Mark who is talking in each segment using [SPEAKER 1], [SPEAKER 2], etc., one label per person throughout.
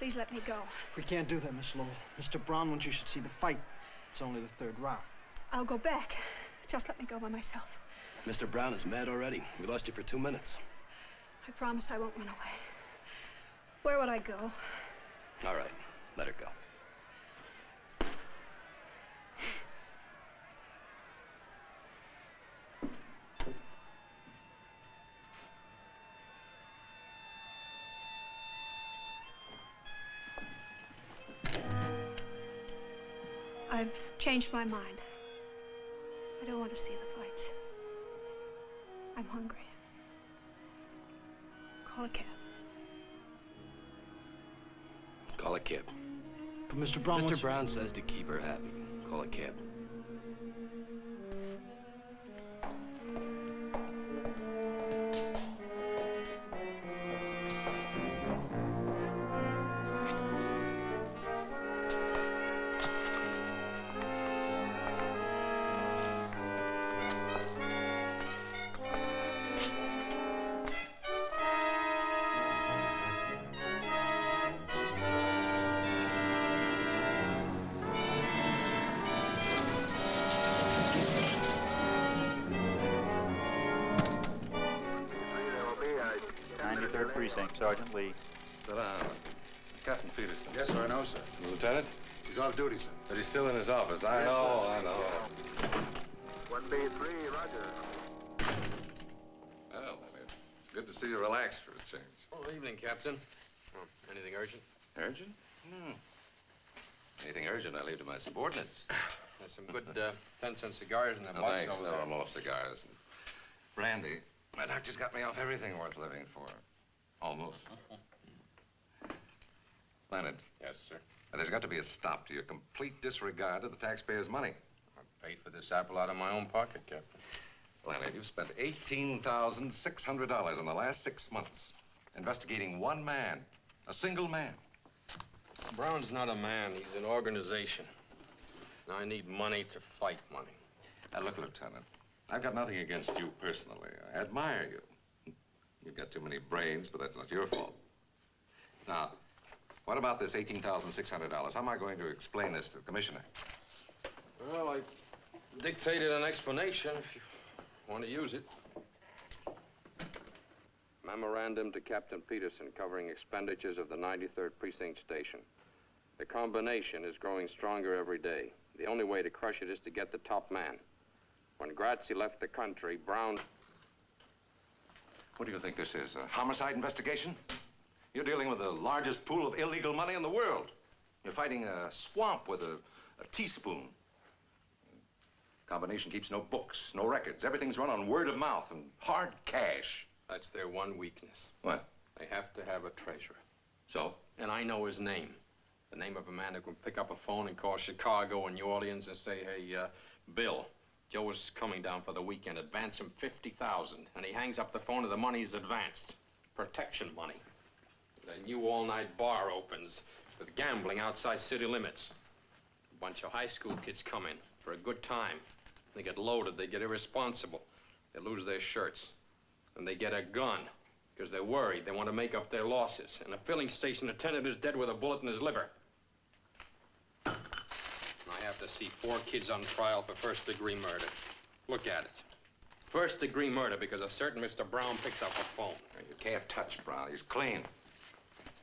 [SPEAKER 1] Please let me go.
[SPEAKER 2] We can't do that, Miss Lowell. Mr. Brown wants you should see the fight. It's only the third round.
[SPEAKER 1] I'll go back. Just let me go by myself.
[SPEAKER 3] Mr. Brown is mad already. We lost you for 2 minutes.
[SPEAKER 1] I promise I won't run away. Where would I go?
[SPEAKER 3] All right, let her go.
[SPEAKER 1] I've changed my mind. I don't want to see the fights. I'm hungry. Call a cab.
[SPEAKER 3] Call a cab.
[SPEAKER 2] But Mr. Brown
[SPEAKER 3] Mr. Brown says to keep her happy. Call a cab.
[SPEAKER 4] Sergeant Lee.
[SPEAKER 5] Sit down. Captain Peterson.
[SPEAKER 6] Yes, sir, I know, sir.
[SPEAKER 5] The lieutenant?
[SPEAKER 6] He's off duty, sir.
[SPEAKER 5] But he's still in his office. I know.
[SPEAKER 6] 1B3, roger.
[SPEAKER 5] Well, it's good to see you relaxed for a change.
[SPEAKER 7] Oh, evening, Captain. Oh, anything urgent?
[SPEAKER 5] Urgent? No. Anything urgent, I leave to my subordinates.
[SPEAKER 7] There's some good 10-cent cigars in that
[SPEAKER 5] No,
[SPEAKER 7] box
[SPEAKER 5] thanks.
[SPEAKER 7] over
[SPEAKER 5] No,
[SPEAKER 7] there.
[SPEAKER 5] I'm off cigars. Brandy. My doctor's got me off everything worth living for. Almost. Leonard.
[SPEAKER 7] Yes, sir.
[SPEAKER 5] There's got to be a stop to your complete disregard of the taxpayers' money.
[SPEAKER 7] I paid for this apple out of my own pocket, Captain.
[SPEAKER 5] Leonard, you've spent $18,600 in the last 6 months investigating one man, a single man.
[SPEAKER 7] Brown's not a man. He's an organization. Now, I need money to fight money.
[SPEAKER 5] Now, look, Lieutenant, I've got nothing against you personally. I admire you. You've got too many brains, but that's not your fault. Now, what about this $18,600? How am I going to explain this to the commissioner?
[SPEAKER 7] Well, I dictated an explanation if you want to use it. Memorandum to Captain Peterson covering expenditures of the 93rd Precinct Station. The combination is growing stronger every day. The only way to crush it is to get the top man. When Grazzi left the country, Brown...
[SPEAKER 5] What do you think this is, a homicide investigation? You're dealing with the largest pool of illegal money in the world. You're fighting a swamp with a teaspoon. Combination keeps no books, no records. Everything's run on word of mouth and hard cash.
[SPEAKER 7] That's their one weakness.
[SPEAKER 5] What?
[SPEAKER 7] They have to have a treasurer.
[SPEAKER 5] So?
[SPEAKER 7] And I know his name. The name of a man who can pick up a phone and call Chicago and New Orleans and say, hey, Bill, Joe is coming down for the weekend. Advance him $50,000. And he hangs up the phone and the money's advanced. Protection money. The new all-night bar opens with gambling outside city limits. A bunch of high school kids come in for a good time. They get loaded, they get irresponsible. They lose their shirts. And they get a gun because they're worried. They want to make up their losses. And a filling station attendant is dead with a bullet in his liver. I have to see 4 kids on trial for first-degree murder. Look at it. First-degree murder because a certain Mr. Brown picked up a phone.
[SPEAKER 5] You can't touch Brown. He's clean.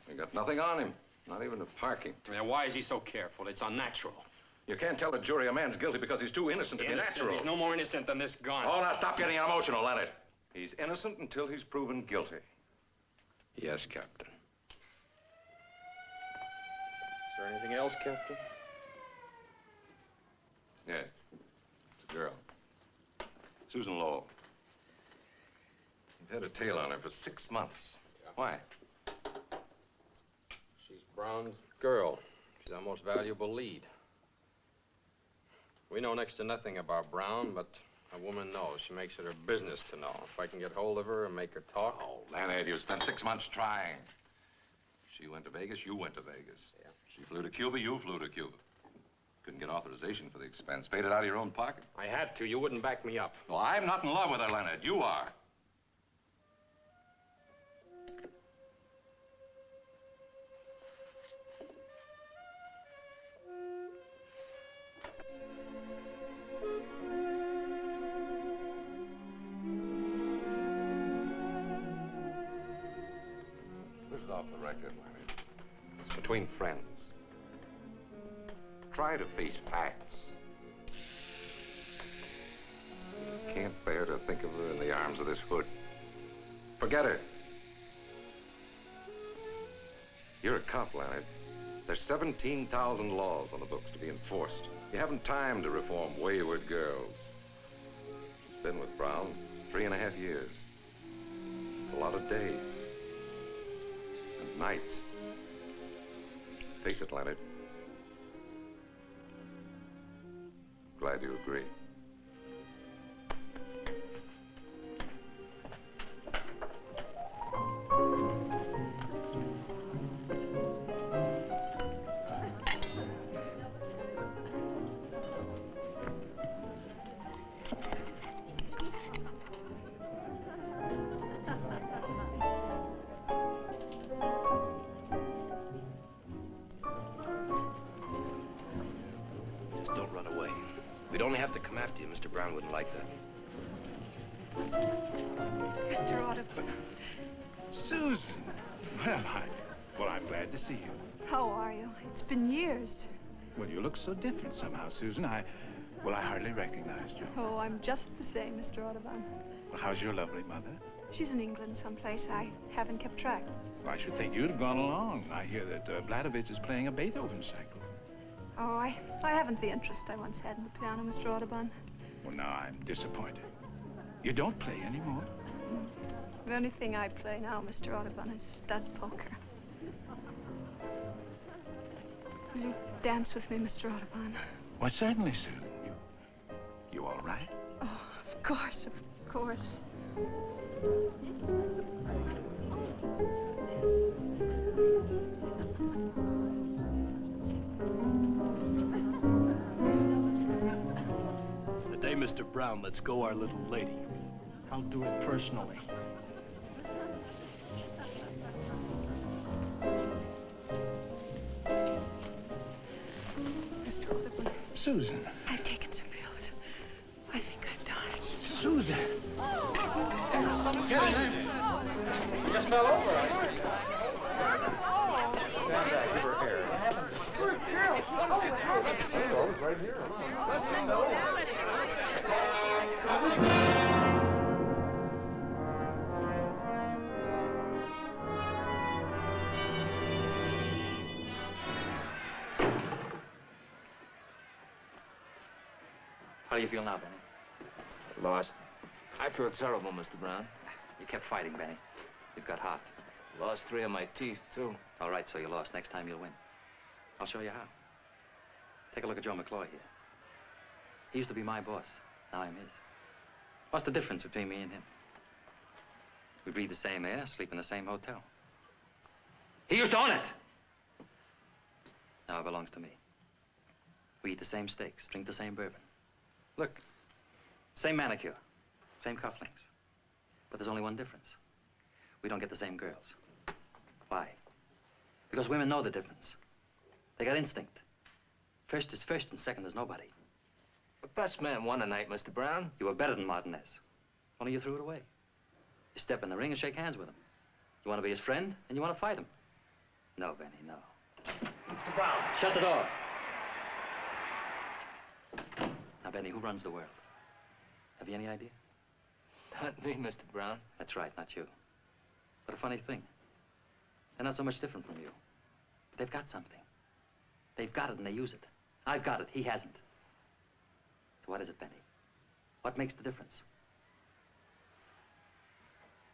[SPEAKER 5] You got nothing on him, not even a parking.
[SPEAKER 7] Now, why is he so careful? It's unnatural.
[SPEAKER 5] You can't tell a jury a man's guilty because he's too innocent to be natural.
[SPEAKER 7] He's no more innocent than this gun.
[SPEAKER 5] Oh, now stop getting emotional, Leonard. He's innocent until he's proven guilty.
[SPEAKER 7] Yes, Captain. Is there anything else, Captain?
[SPEAKER 5] Yes. It's a girl. Susan Lowell. You've had a tail on her for 6 months. Yeah. Why?
[SPEAKER 7] She's Brown's girl. She's our most valuable lead. We know next to nothing about Brown, but a woman knows. She makes it her business to know. If I can get hold of her and make her talk...
[SPEAKER 5] Oh, Leonard, you spent 6 months trying. She went to Vegas, you went to Vegas.
[SPEAKER 7] Yeah.
[SPEAKER 5] She flew to Cuba, you flew to Cuba. Couldn't get authorization for the expense. Paid it out of your own pocket.
[SPEAKER 7] I had to. You wouldn't back me up.
[SPEAKER 5] Well, I'm not in love with her, Leonard. You are. off the record, Leonard. It's between friends. Try to face facts. Can't bear to think of her in the arms of this hood. Forget her. You're a cop, Leonard. There's 17,000 laws on the books to be enforced. You haven't time to reform wayward girls. She's been with Brown 3.5 years. It's a lot of days. And nights. Face it, Leonard. Glad you agree.
[SPEAKER 3] Just don't run away. We'd only have to come after you. Mr. Brown wouldn't like that.
[SPEAKER 1] Mr. Audubon.
[SPEAKER 4] Susan. Well, I'm glad to see you.
[SPEAKER 1] How are you? It's been years.
[SPEAKER 4] Well, you look so different somehow, Susan. I hardly recognized you.
[SPEAKER 1] Oh, I'm just the same, Mr. Audubon.
[SPEAKER 4] Well, how's your lovely mother?
[SPEAKER 1] She's in England someplace. I haven't kept track.
[SPEAKER 4] Well, I should think you'd have gone along. I hear that Vladovich is playing a Beethoven cycle.
[SPEAKER 1] Oh, I haven't the interest I once had in the piano, Mr. Audubon.
[SPEAKER 4] Well, now I'm disappointed. You don't play anymore?
[SPEAKER 1] The only thing I play now, Mr. Audubon, is stud poker. Will you dance with me, Mr. Audubon?
[SPEAKER 4] Well, certainly, Susan. You all right?
[SPEAKER 1] Oh, of course, of course.
[SPEAKER 3] The day Mr. Brown lets go our little lady.
[SPEAKER 2] I'll do it personally.
[SPEAKER 1] Mr. Audubon,
[SPEAKER 4] Susan.
[SPEAKER 1] I've taken some pills. I think I've died.
[SPEAKER 4] Susan.
[SPEAKER 5] Just fell over. Stand back, give her air. Oh, right here.
[SPEAKER 8] How do you feel now, Benny?
[SPEAKER 9] Lost. I feel terrible, Mr. Brown.
[SPEAKER 8] You kept fighting, Benny. You've got heart.
[SPEAKER 9] Lost 3 of my teeth, too.
[SPEAKER 8] All right, so you lost. Next time you'll win. I'll show you how. Take a look at Joe McCloy here. He used to be my boss. Now I'm his. What's the difference between me and him? We breathe the same air, sleep in the same hotel. He used to own it. Now it belongs to me. We eat the same steaks, drink the same bourbon. Look, same manicure, same cufflinks. But there's only one difference. We don't get the same girls. Why? Because women know the difference. They got instinct. First is first and second is nobody.
[SPEAKER 9] The best man won tonight, Mr. Brown.
[SPEAKER 8] You were better than Martinez. Only you threw it away. You step in the ring and shake hands with him. You want to be his friend and you want to fight him. No, Benny, no.
[SPEAKER 9] Mr. Brown.
[SPEAKER 8] Shut the door. Now, Benny, who runs the world? Have you any idea?
[SPEAKER 9] Not me, Mr. Brown.
[SPEAKER 8] That's right, not you. But a funny thing. They're not so much different from you. But they've got something. They've got it and they use it. I've got it, he hasn't. So what is it, Benny? What makes the difference?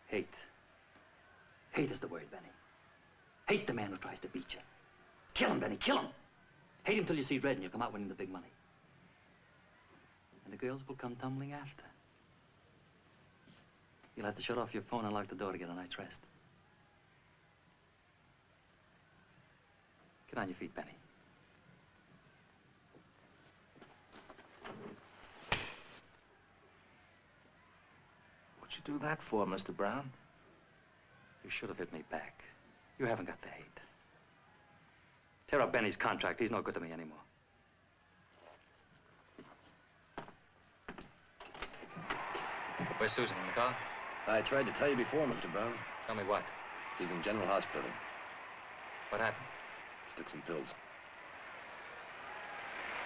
[SPEAKER 8] Hate. Hate is the word, Benny. Hate the man who tries to beat you. Kill him, Benny, kill him. Hate him till you see red and you'll come out winning the big money. And the girls will come tumbling after. You'll have to shut off your phone and lock the door to get a night's rest. Get on your feet, Benny.
[SPEAKER 9] What'd you do that for, Mr. Brown?
[SPEAKER 8] You should have hit me back. You haven't got the hate. Tear up Benny's contract. He's no good to me anymore.
[SPEAKER 9] Where's Susan, in the car?
[SPEAKER 3] I tried to tell you before, Mr. Brown.
[SPEAKER 8] Tell me what?
[SPEAKER 3] She's in General Hospital.
[SPEAKER 8] What happened?
[SPEAKER 6] Stick some pills.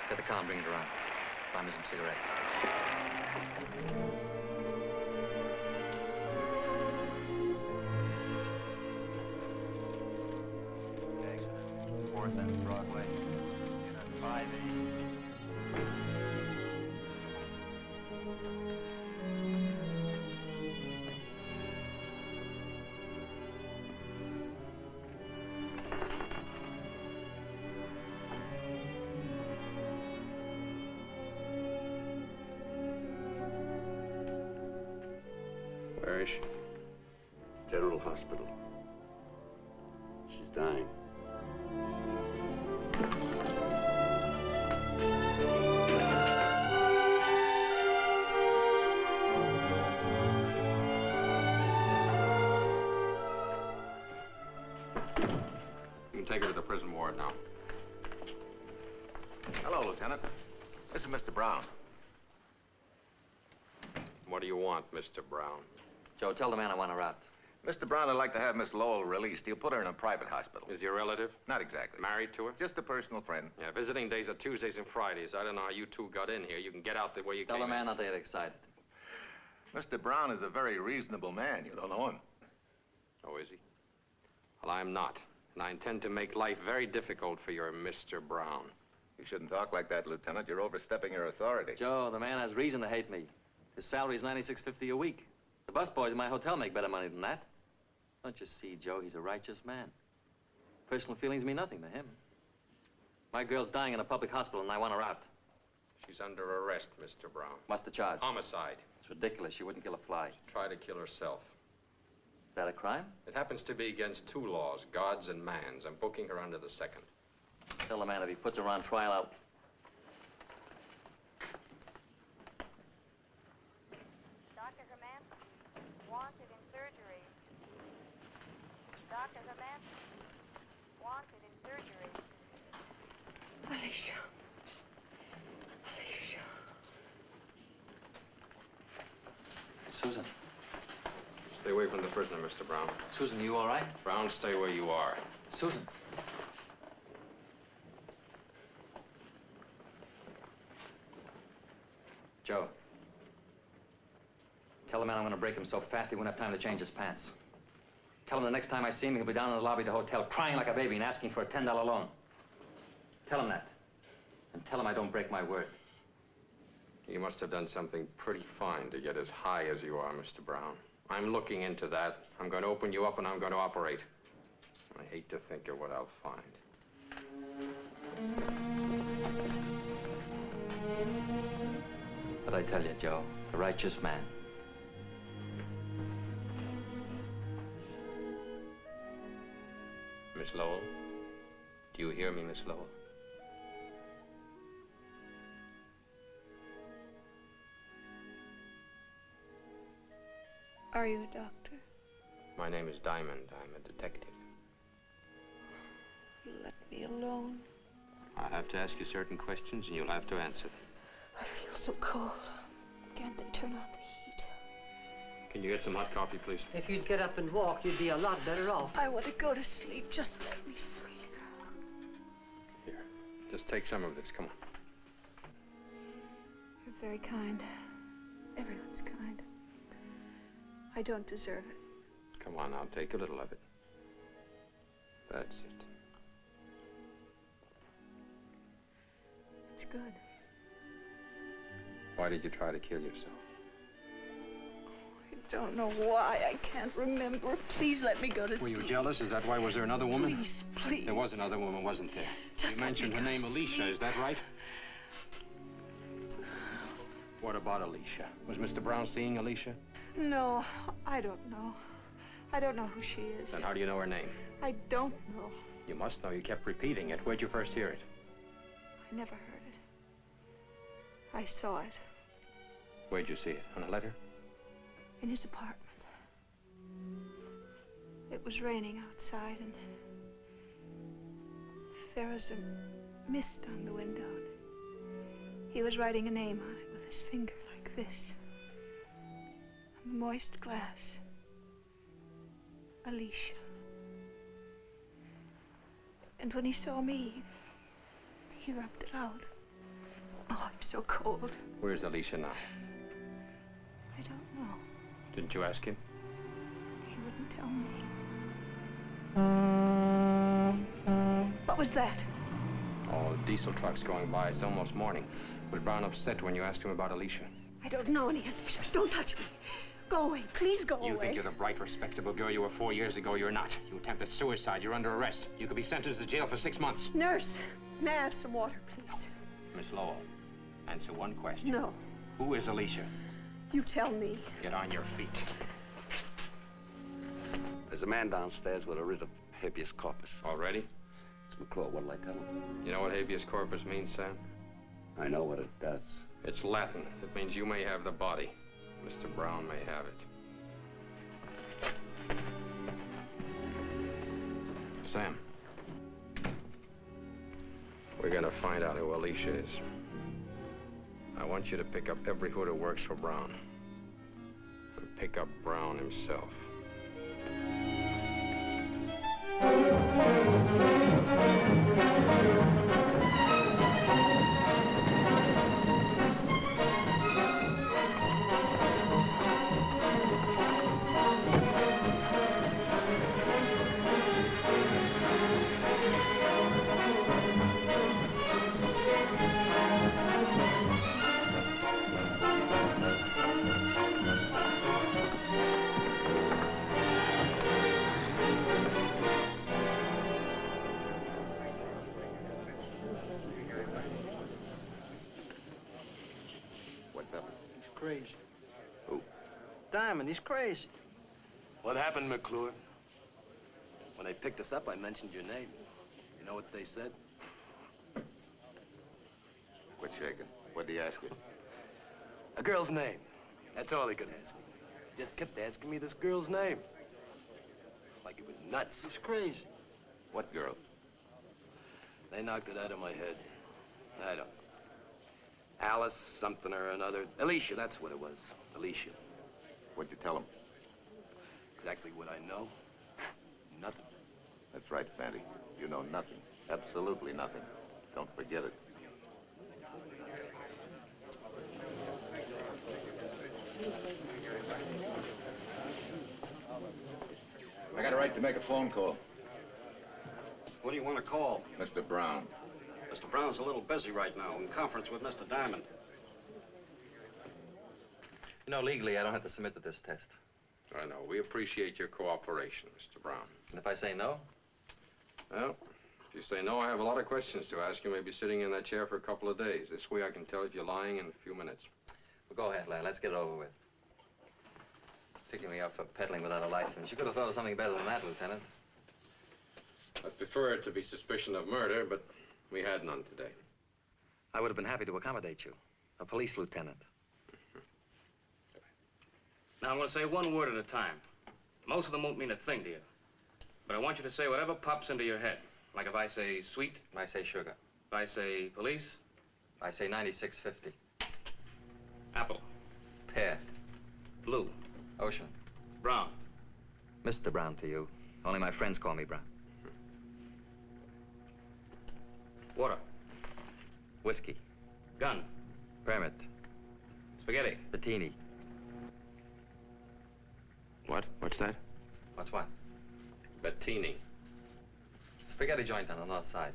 [SPEAKER 8] Get the car and bring it around. Buy me some cigarettes. Okay, 4th and Broadway. In at 5 8.
[SPEAKER 3] Where is she?
[SPEAKER 6] General Hospital. She's dying.
[SPEAKER 7] You can take her to the prison ward now.
[SPEAKER 5] Hello, Lieutenant. This is Mr. Brown.
[SPEAKER 7] What do you want, Mr. Brown?
[SPEAKER 8] Joe, tell the man I want her out.
[SPEAKER 5] Mr. Brown would like to have Miss Lowell released. He'll put her in a private hospital.
[SPEAKER 7] Is your relative?
[SPEAKER 5] Not exactly.
[SPEAKER 7] Married to her?
[SPEAKER 5] Just a personal friend.
[SPEAKER 7] Yeah, visiting days are Tuesdays and Fridays. I don't know how you two got in here. You can get out the way you
[SPEAKER 8] Tell
[SPEAKER 7] came
[SPEAKER 8] the man
[SPEAKER 7] in.
[SPEAKER 8] not to get excited.
[SPEAKER 5] Mr. Brown is a very reasonable man. You don't know him.
[SPEAKER 7] Oh, is he? Well, I'm not. And I intend to make life very difficult for your Mr. Brown.
[SPEAKER 5] You shouldn't talk like that, Lieutenant. You're overstepping your authority.
[SPEAKER 8] Joe, the man has reason to hate me. His salary is $96.50 a week. The busboys in my hotel make better money than that. Don't you see, Joe? He's a righteous man. Personal feelings mean nothing to him. My girl's dying in a public hospital, and I want her out.
[SPEAKER 7] She's under arrest, Mr. Brown.
[SPEAKER 8] What's the charge?
[SPEAKER 7] Homicide.
[SPEAKER 8] It's ridiculous. She wouldn't kill a fly.
[SPEAKER 7] Try to kill herself.
[SPEAKER 8] Is that a crime?
[SPEAKER 7] It happens to be against two laws, God's and man's. I'm booking her under the second.
[SPEAKER 8] Tell the man if he puts her on trial, I'll...
[SPEAKER 10] Dr. Hermanski, wanted in surgery. Dr. Hermanski, wanted in surgery.
[SPEAKER 1] Alicia. Alicia.
[SPEAKER 8] Susan.
[SPEAKER 7] Stay away from the prisoner, Mr. Brown.
[SPEAKER 8] Susan, you all right?
[SPEAKER 7] Brown, stay where you are.
[SPEAKER 8] Susan. Joe. Tell the man I'm going to break him so fast he won't have time to change his pants. Tell him the next time I see him, he'll be down in the lobby of the hotel crying like a baby and asking for a $10 loan. Tell him that. And tell him I don't break my word.
[SPEAKER 7] You must have done something pretty fine to get as high as you are, Mr. Brown. I'm looking into that. I'm going to open you up and I'm going to operate. I hate to think of what I'll find.
[SPEAKER 8] But I tell you, Joe, a righteous man.
[SPEAKER 7] Miss Lowell? Do you hear me, Miss Lowell?
[SPEAKER 1] Are you a doctor?
[SPEAKER 7] My name is Diamond. I'm a detective.
[SPEAKER 1] Let me alone.
[SPEAKER 7] I'll have to ask you certain questions and you'll have to answer them.
[SPEAKER 1] I feel so cold. Can't they turn on the heat?
[SPEAKER 7] Can you get some hot coffee, please?
[SPEAKER 11] If you'd get up and walk, you'd be a lot better off.
[SPEAKER 1] I want to go to sleep. Just let me sleep.
[SPEAKER 7] Here, just take some of this. Come on.
[SPEAKER 1] You're very kind. Everyone's kind. I don't deserve it.
[SPEAKER 7] Come on, I'll take a little of it. That's it.
[SPEAKER 1] It's good.
[SPEAKER 7] Why did you try to kill yourself?
[SPEAKER 1] I don't know why. I can't remember. Please let me go to sleep.
[SPEAKER 7] Were you jealous? Is that why? Was there another woman?
[SPEAKER 1] Please, please.
[SPEAKER 7] There was another woman, wasn't there?
[SPEAKER 1] Just
[SPEAKER 7] you mentioned her name, Alicia.
[SPEAKER 1] sleep.
[SPEAKER 7] Is that right? What about Alicia? Was Mr. Brown seeing Alicia?
[SPEAKER 1] No, I don't know. I don't know who she is.
[SPEAKER 7] Then how do you know her name?
[SPEAKER 1] I don't know.
[SPEAKER 7] You must know. You kept repeating it. Where'd you first hear it?
[SPEAKER 1] I never heard it. I saw it
[SPEAKER 7] Where'd you see it? On a letter?
[SPEAKER 1] in his apartment. It was raining outside, and there was a mist on the window. He was writing a name on it with his finger like this. On the moist glass. Alicia. And when he saw me, he erupted out. Oh, I'm so cold.
[SPEAKER 7] Where's Alicia now?
[SPEAKER 1] I don't know.
[SPEAKER 7] Didn't you ask him?
[SPEAKER 1] He wouldn't tell me. What was that?
[SPEAKER 7] Oh, diesel trucks going by. It's almost morning. Was Brown upset when you asked him about Alicia?
[SPEAKER 11] I don't know any Alicia. Don't touch me. Go away. Please go away.
[SPEAKER 7] You think you're the bright, respectable girl you were 4 years ago. You're not. You attempted suicide. You're under arrest. You could be sentenced to jail for 6 months.
[SPEAKER 11] Nurse, may I have some water, please?
[SPEAKER 7] Miss Lowell, answer one question.
[SPEAKER 11] No.
[SPEAKER 7] Who is Alicia?
[SPEAKER 11] You tell me.
[SPEAKER 7] Get on your feet.
[SPEAKER 6] There's a man downstairs with a writ of habeas corpus.
[SPEAKER 7] Already?
[SPEAKER 6] It's McClure. What'll I tell him?
[SPEAKER 7] You know what habeas corpus means, Sam?
[SPEAKER 6] I know what it does.
[SPEAKER 7] It's Latin. It means you may have the body. Mr. Brown may have it. Sam. We're gonna find out who Alicia is. I want you to pick up every hood who works for Brown. And pick up Brown himself.
[SPEAKER 2] Crazy.
[SPEAKER 6] Who?
[SPEAKER 2] Diamond, he's crazy.
[SPEAKER 3] What happened, McClure? When they picked us up, I mentioned your name. You know what they said?
[SPEAKER 6] Quit shaking. What'd he ask you?
[SPEAKER 3] A girl's name. That's all he could ask me. He just kept asking me this girl's name. Like it was nuts.
[SPEAKER 2] He's crazy.
[SPEAKER 6] What girl?
[SPEAKER 3] They knocked it out of my head. I don't know. Alice something or another. Alicia, that's what it was. Alicia.
[SPEAKER 6] What'd you tell him?
[SPEAKER 3] Exactly what I know. Nothing.
[SPEAKER 6] That's right, Fatty. You know nothing. Absolutely nothing. Don't forget it. I got a right to make a phone call.
[SPEAKER 12] What do you want to call?
[SPEAKER 6] Mr. Brown.
[SPEAKER 12] Mr. Brown's a little busy right now, in conference with Mr. Diamond.
[SPEAKER 8] You know, legally, I don't have to submit to this test.
[SPEAKER 7] I know. We appreciate your cooperation, Mr. Brown.
[SPEAKER 8] And if I say no?
[SPEAKER 7] Well, if you say no, I have a lot of questions to ask you. Maybe sitting in that chair for a couple of days. This way I can tell if you're lying in a few minutes.
[SPEAKER 8] Well, go ahead, lad. Let's get it over with. Picking me up for peddling without a license. You could have thought of something better than that, Lieutenant.
[SPEAKER 7] I'd prefer it to be suspicion of murder, but we had none today.
[SPEAKER 8] I would have been happy to accommodate you. A police lieutenant.
[SPEAKER 13] Now, I'm going to say one word at a time. Most of them won't mean a thing to you. But I want you to say whatever pops into your head. Like if I say sweet.
[SPEAKER 8] I say sugar.
[SPEAKER 13] If I say police.
[SPEAKER 8] I say 9650.
[SPEAKER 13] Apple.
[SPEAKER 8] Pear.
[SPEAKER 13] Blue.
[SPEAKER 8] Ocean.
[SPEAKER 13] Brown.
[SPEAKER 8] Mr. Brown to you. Only my friends call me Brown.
[SPEAKER 13] Water.
[SPEAKER 8] Whiskey.
[SPEAKER 13] Gun.
[SPEAKER 8] Permit.
[SPEAKER 13] Spaghetti.
[SPEAKER 8] Bettini.
[SPEAKER 7] What? What's that?
[SPEAKER 8] What's what?
[SPEAKER 7] Bettini.
[SPEAKER 8] Spaghetti joint on the north side.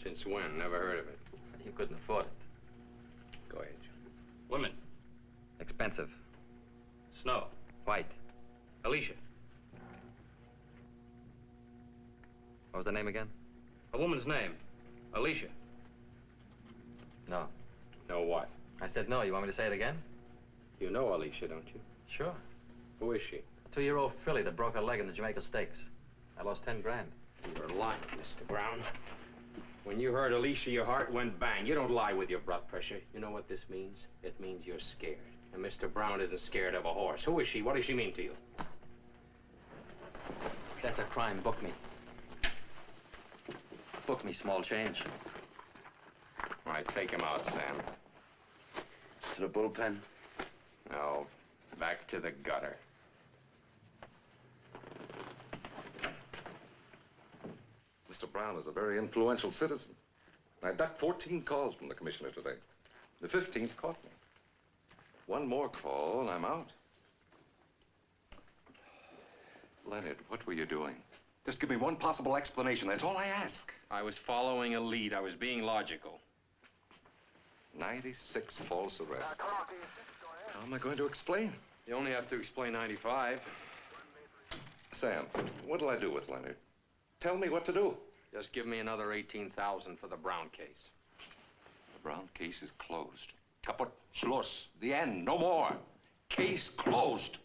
[SPEAKER 7] Since when? Never heard of it.
[SPEAKER 8] You couldn't afford it.
[SPEAKER 7] Go ahead.
[SPEAKER 13] Women.
[SPEAKER 8] Expensive.
[SPEAKER 13] Snow.
[SPEAKER 8] White.
[SPEAKER 13] Alicia.
[SPEAKER 8] What was the name again?
[SPEAKER 13] A woman's name. Alicia.
[SPEAKER 8] No.
[SPEAKER 7] No what?
[SPEAKER 8] I said no. You want me to say it again?
[SPEAKER 7] You know Alicia, don't you?
[SPEAKER 8] Sure.
[SPEAKER 7] Who is she?
[SPEAKER 8] A 2-year-old filly that broke her leg in the Jamaica Stakes. I lost 10 grand.
[SPEAKER 7] You're lying, Mr. Brown. When you heard Alicia, your heart went bang. You don't lie with your blood pressure. You know what this means? It means you're scared. And Mr. Brown isn't scared of a horse. Who is she? What does she mean to you?
[SPEAKER 8] That's a crime. Book me. Book me, small change.
[SPEAKER 7] All right, take him out, Sam.
[SPEAKER 6] To the bullpen?
[SPEAKER 7] No, back to the gutter.
[SPEAKER 5] Mr. Brown is a very influential citizen. I ducked 14 calls from the commissioner today. The 15th caught me. One more call and I'm out. Leonard, what were you doing? Just give me one possible explanation. That's all I ask.
[SPEAKER 7] I was following a lead. I was being logical.
[SPEAKER 5] 96 false arrests. How am I going to explain?
[SPEAKER 7] You only have to explain 95.
[SPEAKER 5] Sam, what'll I do with Leonard? Tell me what to do.
[SPEAKER 7] Just give me another 18,000 for the Brown case.
[SPEAKER 5] The Brown case is closed. Kaput, Schluss. The end. No more. Case closed.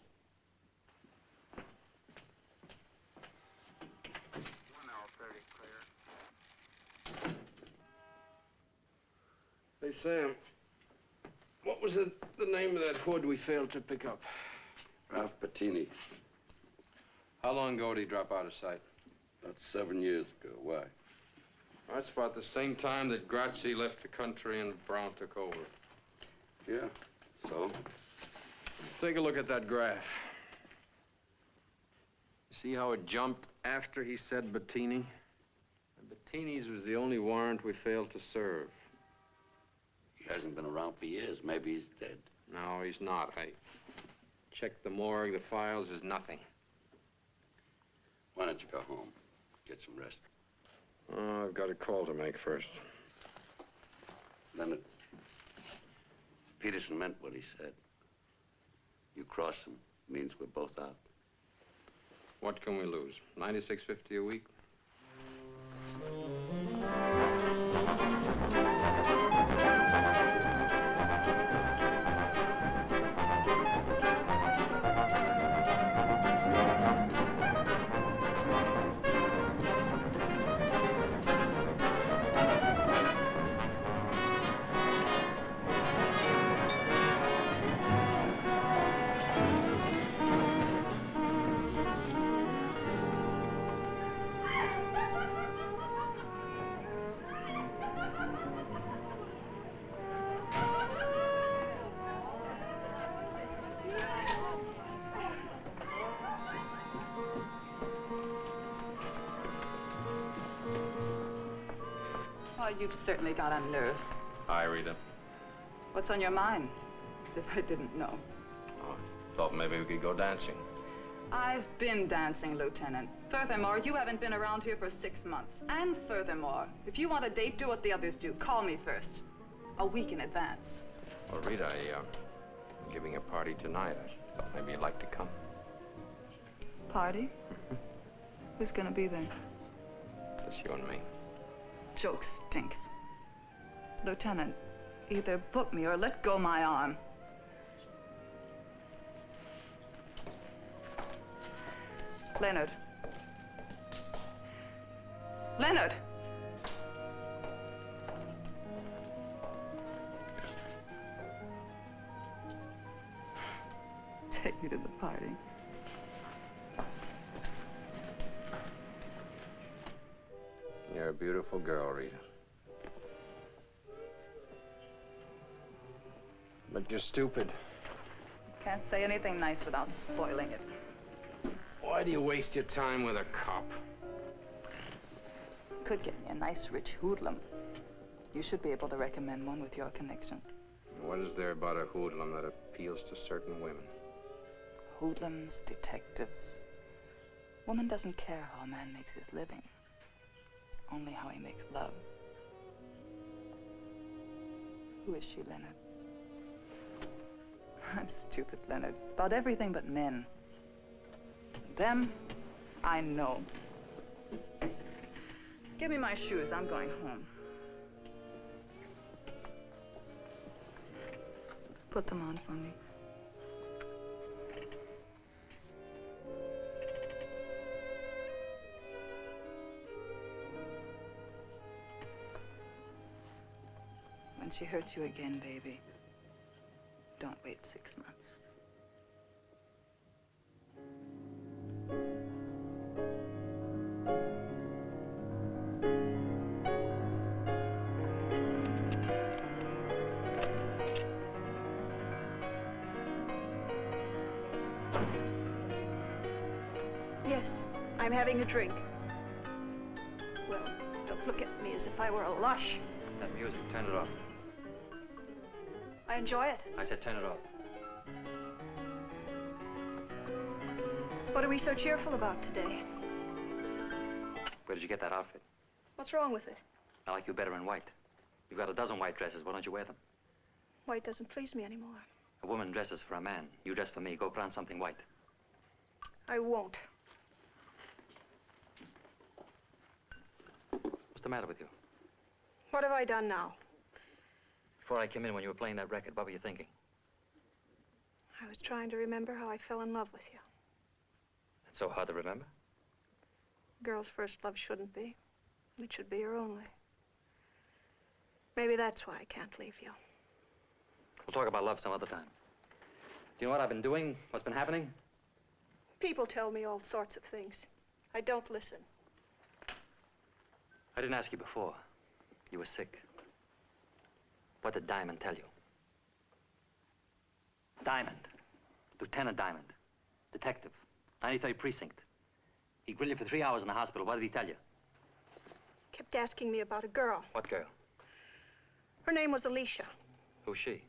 [SPEAKER 7] Hey, Sam, what was the name of that hood we failed to pick up?
[SPEAKER 14] Ralph Bettini.
[SPEAKER 7] How long ago did he drop out of sight?
[SPEAKER 14] About 7 years ago. Why?
[SPEAKER 7] That's about the same time that Grazie left the country and Brown took over.
[SPEAKER 14] Yeah, so?
[SPEAKER 7] Take a look at that graph. See how it jumped after he said Bettini? Bettini's was the only warrant we failed to serve.
[SPEAKER 14] He hasn't been around for years. Maybe he's dead.
[SPEAKER 7] No, he's not. I checked the morgue, the files, there's nothing.
[SPEAKER 14] Why don't you go home? Get some rest.
[SPEAKER 7] Oh, I've got a call to make first.
[SPEAKER 14] Leonard, Peterson meant what he said. You cross him, means we're both out.
[SPEAKER 7] What can we lose? $96.50 a week?
[SPEAKER 15] Well, you've certainly got a nerve.
[SPEAKER 7] Hi, Rita.
[SPEAKER 15] What's on your mind? As if I didn't know.
[SPEAKER 7] Oh, thought maybe we could go dancing.
[SPEAKER 15] I've been dancing, Lieutenant. Furthermore, you haven't been around here for 6 months. And furthermore, if you want a date, do what the others do. Call me first. A week in advance.
[SPEAKER 7] Well, Rita, I'm giving a party tonight. I thought maybe you'd like to come.
[SPEAKER 15] Party? Who's gonna be there?
[SPEAKER 7] Just you and me.
[SPEAKER 15] Joke stinks. Lieutenant, either book me or let go my arm. Leonard. Leonard! Take me to the party.
[SPEAKER 7] You're a beautiful girl, Rita. But you're stupid.
[SPEAKER 15] Can't say anything nice without spoiling it.
[SPEAKER 7] Why do you waste your time with a cop?
[SPEAKER 15] Could get me a nice rich hoodlum. You should be able to recommend one with your connections.
[SPEAKER 7] What is there about a hoodlum that appeals to certain women?
[SPEAKER 15] Hoodlums, detectives. Woman doesn't care how a man makes his living. Only how he makes love. Who is she, Leonard? I'm stupid, Leonard. About everything but men. Them, I know. Give me my shoes. I'm going home. Put them on for me. When she hurts you again, baby, don't wait 6 months.
[SPEAKER 1] Yes, I'm having a drink. Well, look at me as if I were a lush.
[SPEAKER 8] That music, turn it off.
[SPEAKER 1] I enjoy it.
[SPEAKER 8] I said turn it off.
[SPEAKER 1] What are we so cheerful about today?
[SPEAKER 8] Where did you get that outfit?
[SPEAKER 1] What's wrong with it?
[SPEAKER 8] I like you better in white. You've got a dozen white dresses. Why don't you wear them?
[SPEAKER 1] White doesn't please me anymore.
[SPEAKER 8] A woman dresses for a man. You dress for me. Go put on something white.
[SPEAKER 1] I won't.
[SPEAKER 8] What's the matter with you?
[SPEAKER 1] What have I done now?
[SPEAKER 8] Before I came in when you were playing that record, what were you thinking?
[SPEAKER 1] I was trying to remember how I fell in love with you.
[SPEAKER 8] It's so hard to remember.
[SPEAKER 1] Girl's first love shouldn't be. It should be your only. Maybe that's why I can't leave you.
[SPEAKER 8] We'll talk about love some other time. Do you know what I've been doing? What's been happening?
[SPEAKER 1] People tell me all sorts of things. I don't listen.
[SPEAKER 8] I didn't ask you before. You were sick. What did Diamond tell you? Diamond. Lieutenant Diamond. Detective. 93rd Precinct. He grilled you for 3 hours in the hospital. What did he tell you?
[SPEAKER 1] Kept asking me about a girl.
[SPEAKER 8] What girl?
[SPEAKER 1] Her name was Alicia.
[SPEAKER 8] Who's she?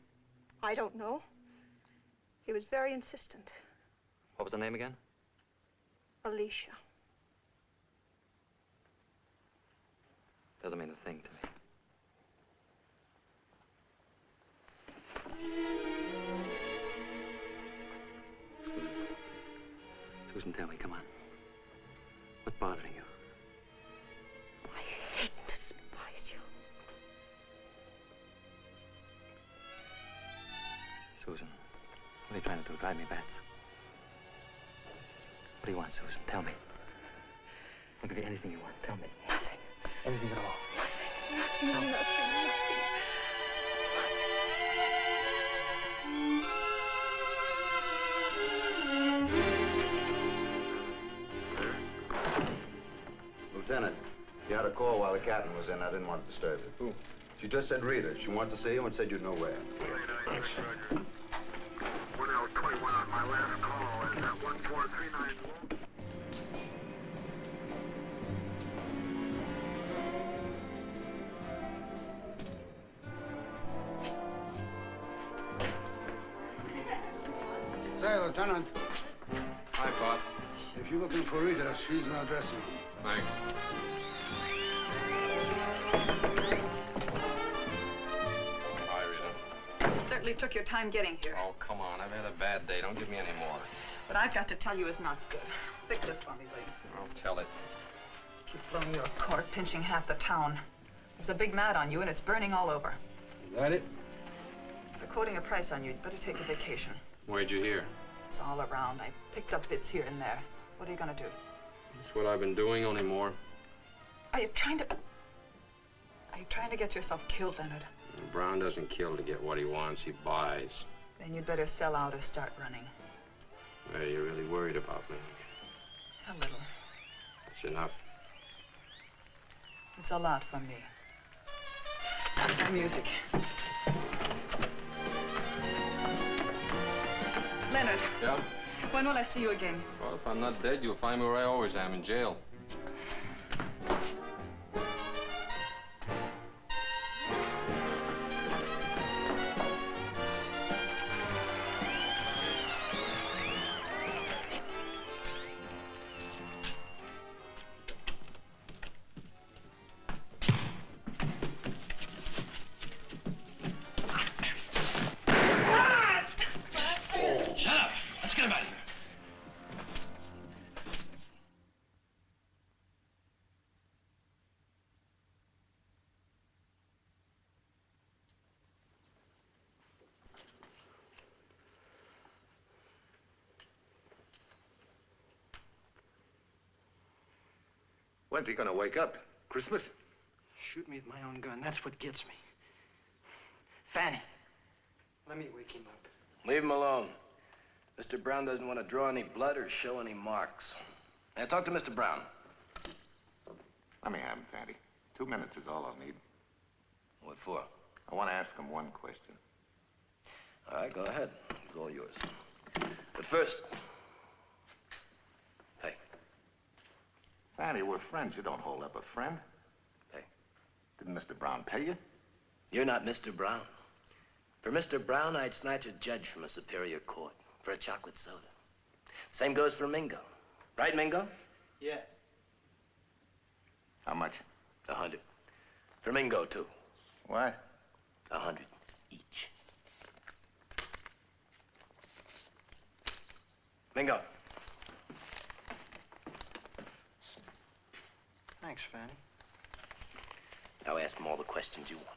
[SPEAKER 1] I don't know. He was very insistent.
[SPEAKER 8] What was her name again?
[SPEAKER 1] Alicia.
[SPEAKER 8] Doesn't mean a thing to me. Susan, tell me, come on. What's bothering you?
[SPEAKER 1] I hate and despise you.
[SPEAKER 8] Susan, what are you trying to do? Drive me bats? What do you want, Susan? Tell me. I'll give you anything you want. Tell me.
[SPEAKER 1] Nothing.
[SPEAKER 8] Anything at all.
[SPEAKER 1] Nothing.
[SPEAKER 16] Lieutenant, you had a call while the captain was in. I didn't want to disturb you.
[SPEAKER 8] Who?
[SPEAKER 16] She just said Rita. She wanted to see you and said you'd know where.
[SPEAKER 17] 1021 on my last call. Is that 1439?
[SPEAKER 18] Say, Lieutenant.
[SPEAKER 7] Hi, Pop.
[SPEAKER 18] If you're looking for Rita, she's in our dressing room.
[SPEAKER 7] Thanks. Hi, Rita.
[SPEAKER 15] Certainly took your time getting here.
[SPEAKER 7] Oh, come on. I've had a bad day. Don't give me any more.
[SPEAKER 15] What I've got to tell you is not good. Fix this for me, will you?
[SPEAKER 7] I'll tell it.
[SPEAKER 15] You've blown your cork, pinching half the town. There's a big mat on you, and it's burning all over.
[SPEAKER 7] Is that it?
[SPEAKER 15] They're quoting a price on you. You'd better take a vacation.
[SPEAKER 7] Where'd you hear?
[SPEAKER 15] It's all around. I picked up bits here and there. What are you going to do?
[SPEAKER 7] That's what I've been doing, only more.
[SPEAKER 15] Are you trying to get yourself killed, Leonard?
[SPEAKER 7] Brown doesn't kill to get what he wants. He buys.
[SPEAKER 15] Then you'd better sell out or start running.
[SPEAKER 7] Hey, you're really worried about me.
[SPEAKER 15] A little.
[SPEAKER 7] That's enough.
[SPEAKER 15] It's a lot from me. That's our music. Leonard.
[SPEAKER 7] Yeah?
[SPEAKER 15] When will I see you again?
[SPEAKER 7] Well, if I'm not dead, you'll find me where I always am, in jail.
[SPEAKER 13] Shut up! Let's get him out of here.
[SPEAKER 14] When's he gonna wake up? Christmas?
[SPEAKER 2] Shoot me with my own gun. That's what gets me. Fanny, let me wake him up.
[SPEAKER 3] Leave him alone. Mr. Brown doesn't want to draw any blood or show any marks. Now, talk to Mr. Brown.
[SPEAKER 14] Let me have him, Fatty. 2 minutes is all I'll need.
[SPEAKER 3] What for?
[SPEAKER 14] I want to ask him one question.
[SPEAKER 3] All right, go ahead. It's all yours. But first... Hey.
[SPEAKER 14] Fatty, we're friends. You don't hold up a friend.
[SPEAKER 3] Hey.
[SPEAKER 6] Didn't Mr. Brown pay you?
[SPEAKER 3] You're not Mr. Brown. For Mr. Brown, I'd snatch a judge from a superior court for a chocolate soda. Same goes for Mingo. Right, Mingo?
[SPEAKER 2] Yeah.
[SPEAKER 6] How much?
[SPEAKER 3] 100. For Mingo, too.
[SPEAKER 6] What?
[SPEAKER 3] 100 each. Mingo.
[SPEAKER 2] Thanks, Fanny.
[SPEAKER 3] Now ask him all the questions you want.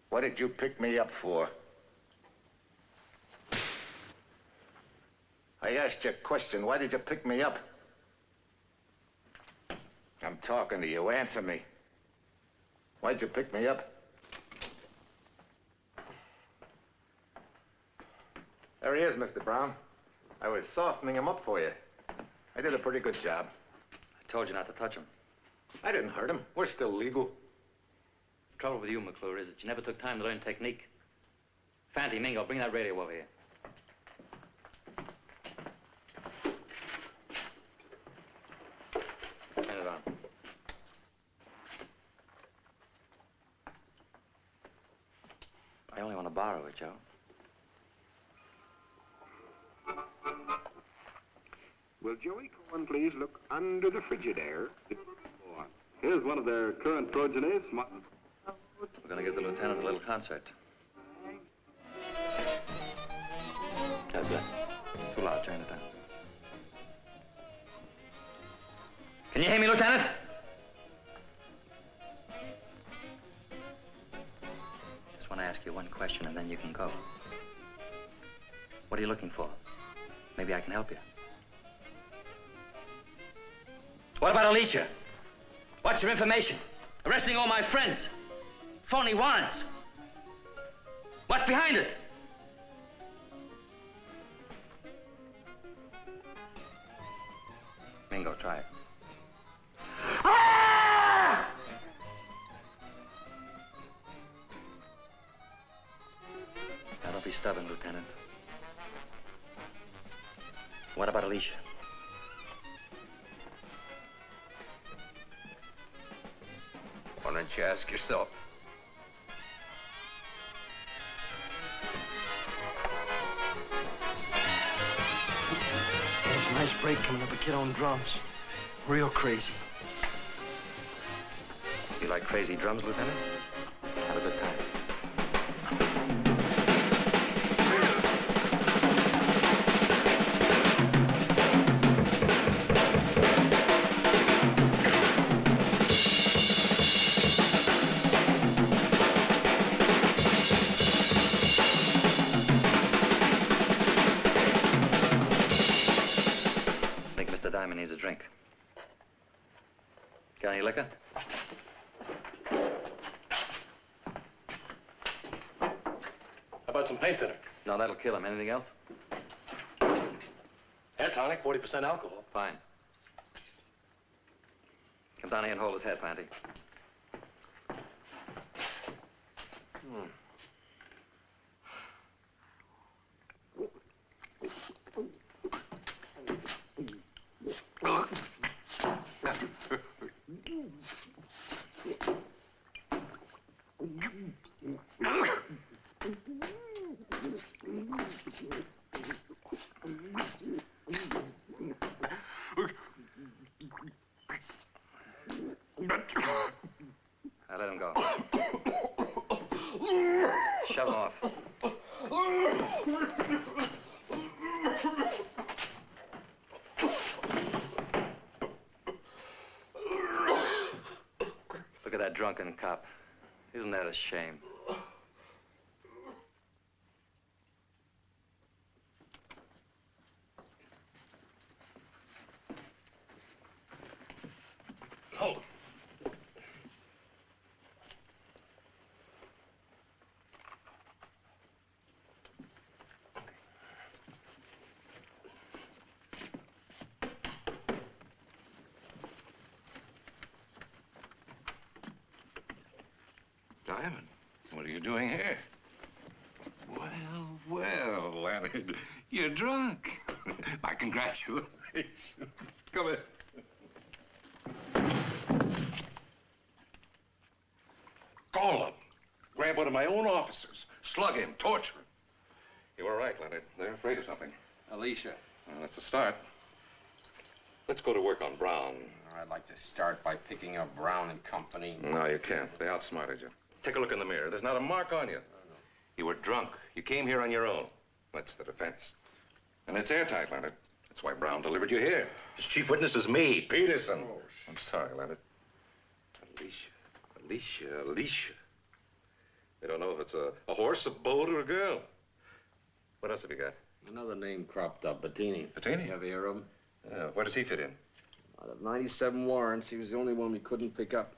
[SPEAKER 6] What did you pick me up for? I asked you a question. Why did you pick me up? I'm talking to you. Answer me. Why'd you pick me up? There he is, Mr. Brown. I was softening him up for you. I did a pretty good job.
[SPEAKER 8] I told you not to touch him.
[SPEAKER 6] I didn't hurt him. We're still legal.
[SPEAKER 8] The trouble with you, McClure, is that you never took time to learn technique. Fanty, Mingo, bring that radio over here. Turn it on. I only want to borrow it, Joe.
[SPEAKER 19] Will Joey Cohen please look under the Frigidaire? Here's one of their current progenies.
[SPEAKER 8] We're going to give the lieutenant a little concert. How's that? Too loud. Turn it down. Can you hear me, Lieutenant? Just want to ask you one question, and then you can go. What are you looking for? Maybe I can help you. What about Alicia? What's your information? Arresting all my friends. Phony warrants. What's behind it? Mingo, try it. Ah! Now, don't be stubborn, Lieutenant. What about Alicia?
[SPEAKER 3] Why don't you ask yourself?
[SPEAKER 2] There's a nice break coming up a kid on drums. Real crazy.
[SPEAKER 8] You like crazy drums, Lieutenant? Have a good time. Diamond needs a drink. Got any liquor?
[SPEAKER 13] How about some paint thinner?
[SPEAKER 8] No, that'll kill him. Anything else?
[SPEAKER 13] Hair tonic, 40% alcohol.
[SPEAKER 8] Fine. Come down here and hold his head, Fanty. Now let him go. Shove him off. Look at that drunken cop. Isn't that a shame?
[SPEAKER 13] Hold him.
[SPEAKER 5] Diamond, what are doing here? Well, well, Leonard, you're drunk. My congratulations. Come in. Call him. Grab one of my own officers. Slug him, torture him. You were right, Leonard. They're afraid of something.
[SPEAKER 7] Alicia.
[SPEAKER 5] Well, that's a start. Let's go to work on Brown.
[SPEAKER 7] I'd like to start by picking up Brown and Company.
[SPEAKER 5] No, you can't. They outsmarted you. Take a look in the mirror. There's not a mark on you. You were drunk. You came here on your own. That's the defense. And it's airtight, Leonard. That's why Brown delivered you here. His chief witness is me, Peterson. Oh, I'm sorry, Leonard. Alicia. They don't know if it's a horse, a boat, or a girl. What else have you got?
[SPEAKER 7] Another name cropped up, Bettini.
[SPEAKER 5] Bettini?
[SPEAKER 7] You ever hear of him?
[SPEAKER 5] Yeah, where does he fit in?
[SPEAKER 7] Out of 97 warrants, he was the only one we couldn't pick up.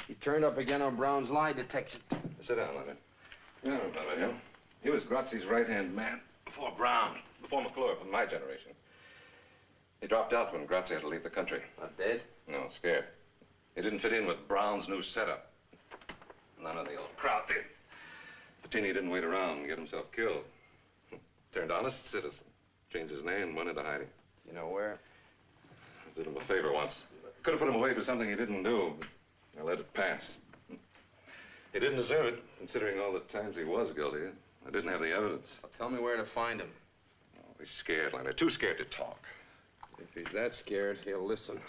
[SPEAKER 7] He turned up again on Brown's lie detection.
[SPEAKER 5] Sit down, Leonard. You know about him. He was Grazzi's right-hand man before Brown, before McClure from my generation. He dropped out when Grazzi had to leave the country.
[SPEAKER 7] Not dead?
[SPEAKER 5] No, scared. He didn't fit in with Brown's new setup. None of the old crowd did. Bettini didn't wait around and get himself killed. Turned honest citizen. Changed his name and went into hiding.
[SPEAKER 7] You know where?
[SPEAKER 5] I did him a favor once. Could have put him away for something he didn't do, but I let it pass. He didn't deserve it, considering all the times he was guilty. I didn't have the evidence.
[SPEAKER 7] Well, tell me where to find him.
[SPEAKER 5] Oh, he's scared, Leonard. Too scared to talk.
[SPEAKER 7] If he's that scared, he'll listen.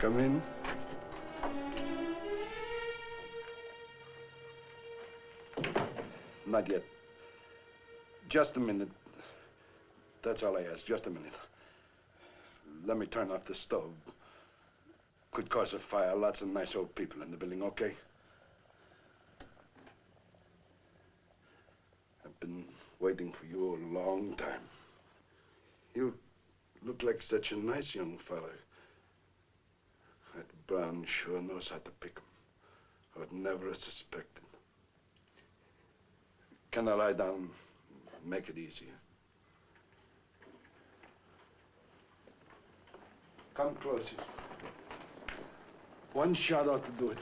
[SPEAKER 18] Come in. Not yet. Just a minute. That's all I ask, just a minute. Let me turn off the stove. Could cause a fire. Lots of nice old people in the building, okay? I've been waiting for you a long time. You look like such a nice young fella. That Brown sure knows how to pick 'em. I would never have suspected. Can I lie down? Make it easier. Come closer. One shot ought to do it.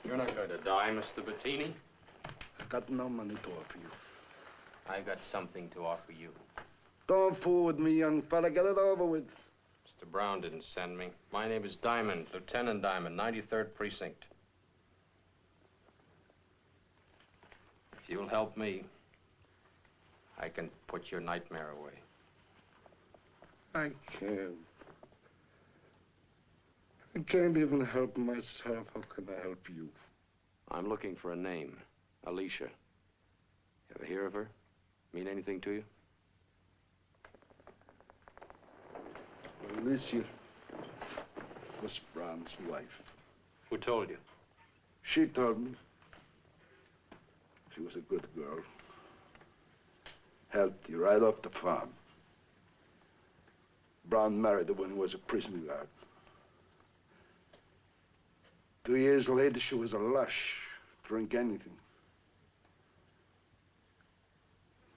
[SPEAKER 7] You're not going to die, Mr. Bettini.
[SPEAKER 18] I got no money to offer you.
[SPEAKER 7] I got something to offer you.
[SPEAKER 18] Don't fool with me, young fella. Get it over with.
[SPEAKER 7] Mr. Brown didn't send me. My name is Diamond, Lieutenant Diamond, 93rd Precinct. If you'll help me, I can put your nightmare away.
[SPEAKER 18] I can't. I can't even help myself. How can I help you?
[SPEAKER 7] I'm looking for a name. Alicia. Ever hear of her? Mean anything to you?
[SPEAKER 18] Alicia was Brown's wife.
[SPEAKER 7] Who told you?
[SPEAKER 18] She told me. She was a good girl. Helped you right off the farm. Brown married her when he was a prison guard. 2 years later, she was a lush. Drink anything.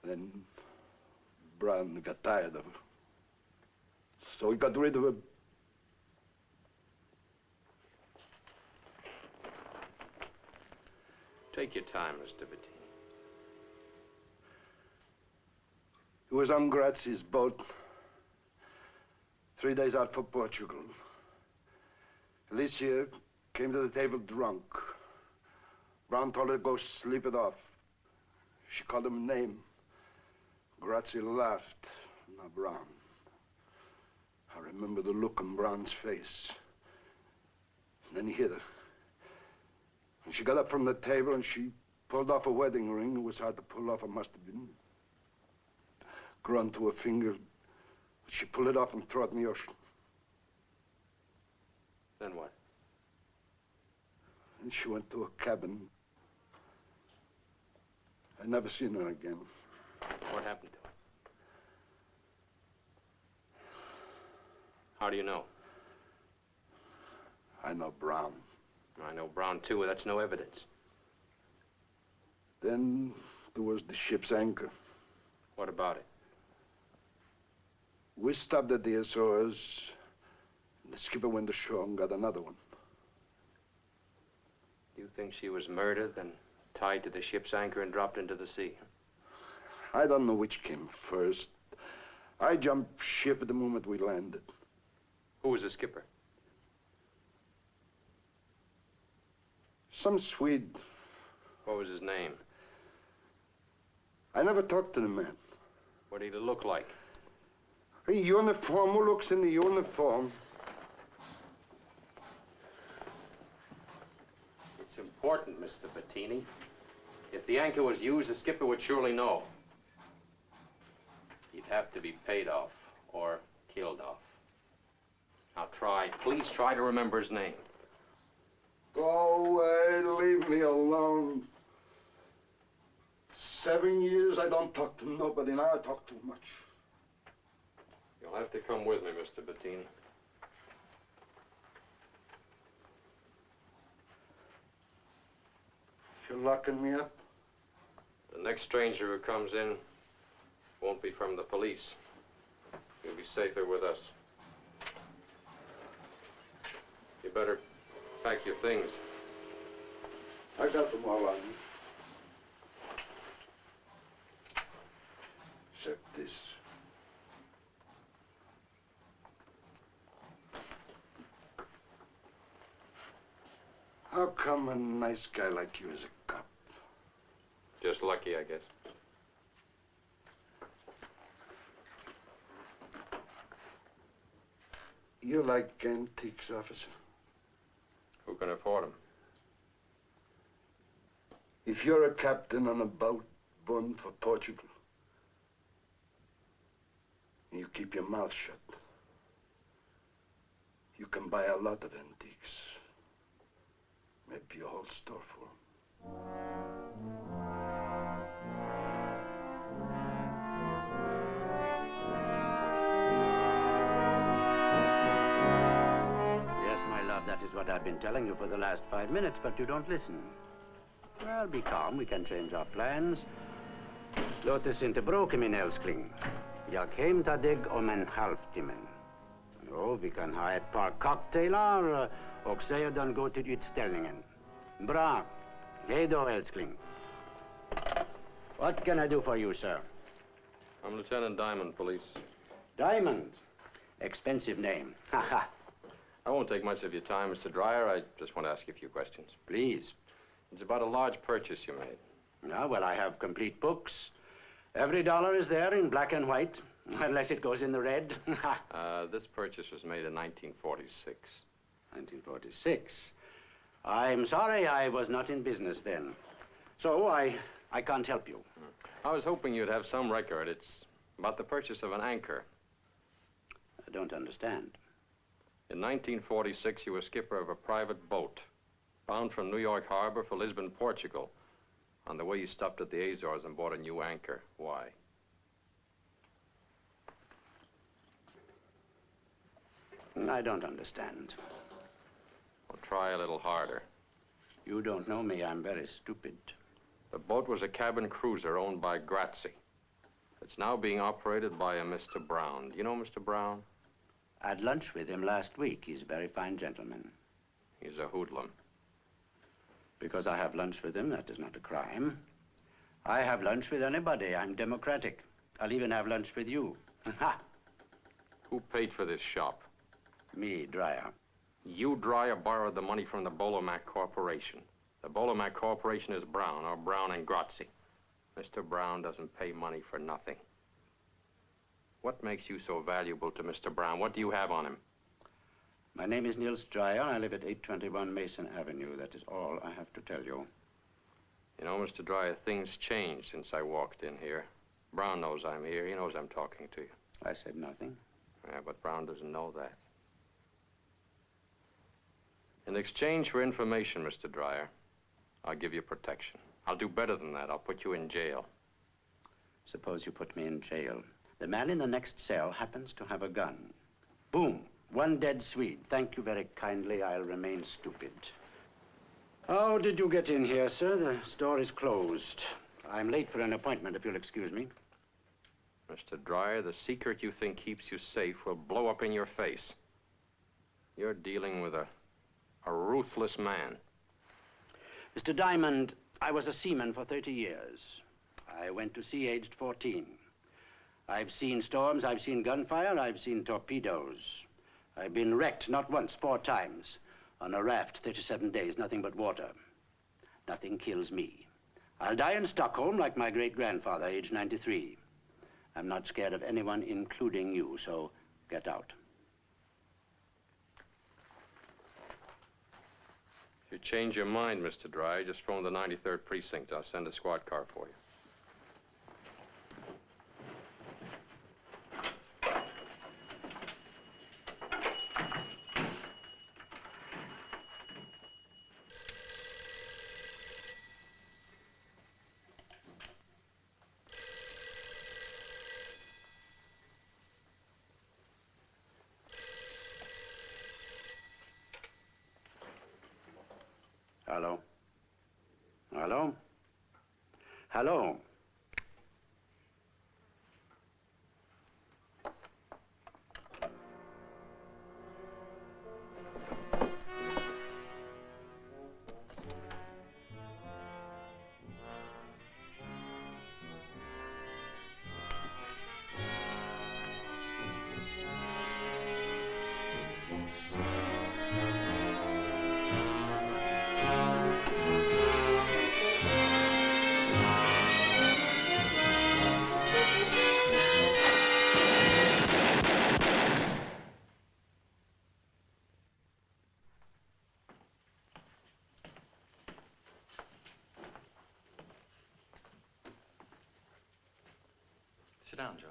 [SPEAKER 18] Then Brown got tired of her. So he got rid of her.
[SPEAKER 7] Take your time, Mr. Bettini.
[SPEAKER 18] He was on Grazzi's boat. 3 days out for Portugal. Alicia came to the table drunk. Brown told her to go sleep it off. She called him a name. Grazzi laughed. Now Brown. I remember the look on Brown's face. And then he hit her. And she got up from the table and she pulled off a wedding ring. It was hard to pull off. It must have been grown to her finger. She pulled it off and threw it in the ocean.
[SPEAKER 7] Then what?
[SPEAKER 18] And she went to a cabin. I never seen her again.
[SPEAKER 7] What happened to her? How do you know?
[SPEAKER 18] I know Brown.
[SPEAKER 7] I know Brown, too. That's no evidence.
[SPEAKER 18] Then there was the ship's anchor.
[SPEAKER 7] What about it?
[SPEAKER 18] We stopped at the Azores. And the skipper went ashore and got another one.
[SPEAKER 7] You think she was murdered, then tied to the ship's anchor and dropped into the sea?
[SPEAKER 18] I don't know which came first. I jumped ship at the moment we landed.
[SPEAKER 7] Who was the skipper?
[SPEAKER 18] Some Swede.
[SPEAKER 7] What was his name?
[SPEAKER 18] I never talked to the man.
[SPEAKER 7] What did he look like?
[SPEAKER 18] A uniform. Who looks in the uniform?
[SPEAKER 7] It's important, Mr. Bettini. If the anchor was used, the skipper would surely know. He'd have to be paid off or killed off. Now please try to remember his name.
[SPEAKER 18] Go away, leave me alone. 7 years I don't talk to nobody, now I talk too much.
[SPEAKER 7] You'll have to come with me, Mr. Bettini.
[SPEAKER 18] You're locking me up?
[SPEAKER 7] The next stranger who comes in won't be from the police. You'll be safer with us. You better pack your things.
[SPEAKER 18] I got them all on me. Except this. How come a nice guy like you is a cop?
[SPEAKER 7] Just lucky, I guess.
[SPEAKER 18] You like antiques, officer?
[SPEAKER 7] Who can afford them?
[SPEAKER 18] If you're a captain on a boat bound for Portugal, and you keep your mouth shut, you can buy a lot of antiques. Maybe a whole store full.
[SPEAKER 20] Yes, my love, that is what I've been telling you for the last 5 minutes, but you don't listen. Well, be calm. We can change our plans. Låt oss inte bråka, min älskling. Jag hämtade om en halvtimme. Jo, vi kan ha ett par cocktailar och sedan gå till utställningen. Bra. Hej då, älskling. What can I do for you, sir?
[SPEAKER 7] I'm Lieutenant Diamond, police.
[SPEAKER 20] Diamond? Expensive name. Haha.
[SPEAKER 7] I won't take much of your time, Mr. Dreyer. I just want to ask you a few questions.
[SPEAKER 20] Please.
[SPEAKER 7] It's about a large purchase you made.
[SPEAKER 20] Well, I have complete books. Every dollar is there in black and white, unless it goes in the red.
[SPEAKER 7] This purchase was made in 1946.
[SPEAKER 20] 1946? I'm sorry I was not in business then. So I can't help you.
[SPEAKER 7] I was hoping you'd have some record. It's about the purchase of an anchor.
[SPEAKER 20] I don't understand.
[SPEAKER 7] In 1946, you were skipper of a private boat, bound from New York Harbor for Lisbon, Portugal. On the way, you stopped at the Azores and bought a new anchor. Why?
[SPEAKER 20] I don't understand.
[SPEAKER 7] Well, try a little harder.
[SPEAKER 20] You don't know me. I'm very stupid.
[SPEAKER 7] The boat was a cabin cruiser owned by Grazzi. It's now being operated by a Mr. Brown. Do you know Mr. Brown?
[SPEAKER 20] I had lunch with him last week. He's a very fine gentleman.
[SPEAKER 7] He's a hoodlum.
[SPEAKER 20] Because I have lunch with him, that is not a crime. I have lunch with anybody. I'm democratic. I'll even have lunch with you. Ha!
[SPEAKER 7] Who paid for this shop?
[SPEAKER 20] Me, Dreyer.
[SPEAKER 7] You, Dreyer, borrowed the money from the Bolomac Corporation. The Bolomac Corporation is Brown, or Brown and Grazzi. Mr. Brown doesn't pay money for nothing. What makes you so valuable to Mr. Brown? What do you have on him?
[SPEAKER 20] My name is Niels Dreyer. I live at 821 Mason Avenue. That is all I have to tell you.
[SPEAKER 7] You know, Mr. Dreyer, things changed since I walked in here. Brown knows I'm here. He knows I'm talking to you.
[SPEAKER 20] I said nothing.
[SPEAKER 7] Yeah, but Brown doesn't know that. In exchange for information, Mr. Dreyer, I'll give you protection. I'll do better than that. I'll put you in jail.
[SPEAKER 20] Suppose you put me in jail. The man in the next cell happens to have a gun. Boom. One dead Swede. Thank you very kindly. I'll remain stupid. How did you get in here, sir? The store is closed. I'm late for an appointment, if you'll excuse me.
[SPEAKER 7] Mr. Dreyer, the secret you think keeps you safe will blow up in your face. You're dealing with a ruthless man.
[SPEAKER 20] Mr. Diamond, I was a seaman for 30 years. I went to sea aged 14. I've seen storms, I've seen gunfire, I've seen torpedoes. I've been wrecked not once, 4 times. On a raft, 37 days, nothing but water. Nothing kills me. I'll die in Stockholm like my great-grandfather, age 93. I'm not scared of anyone, including you, so get out.
[SPEAKER 7] If you change your mind, Mr. Dreyer, just phone the 93rd Precinct. I'll send a squad car for you.
[SPEAKER 20] Hello? Hello? Hello?
[SPEAKER 8] Sit down, Joe.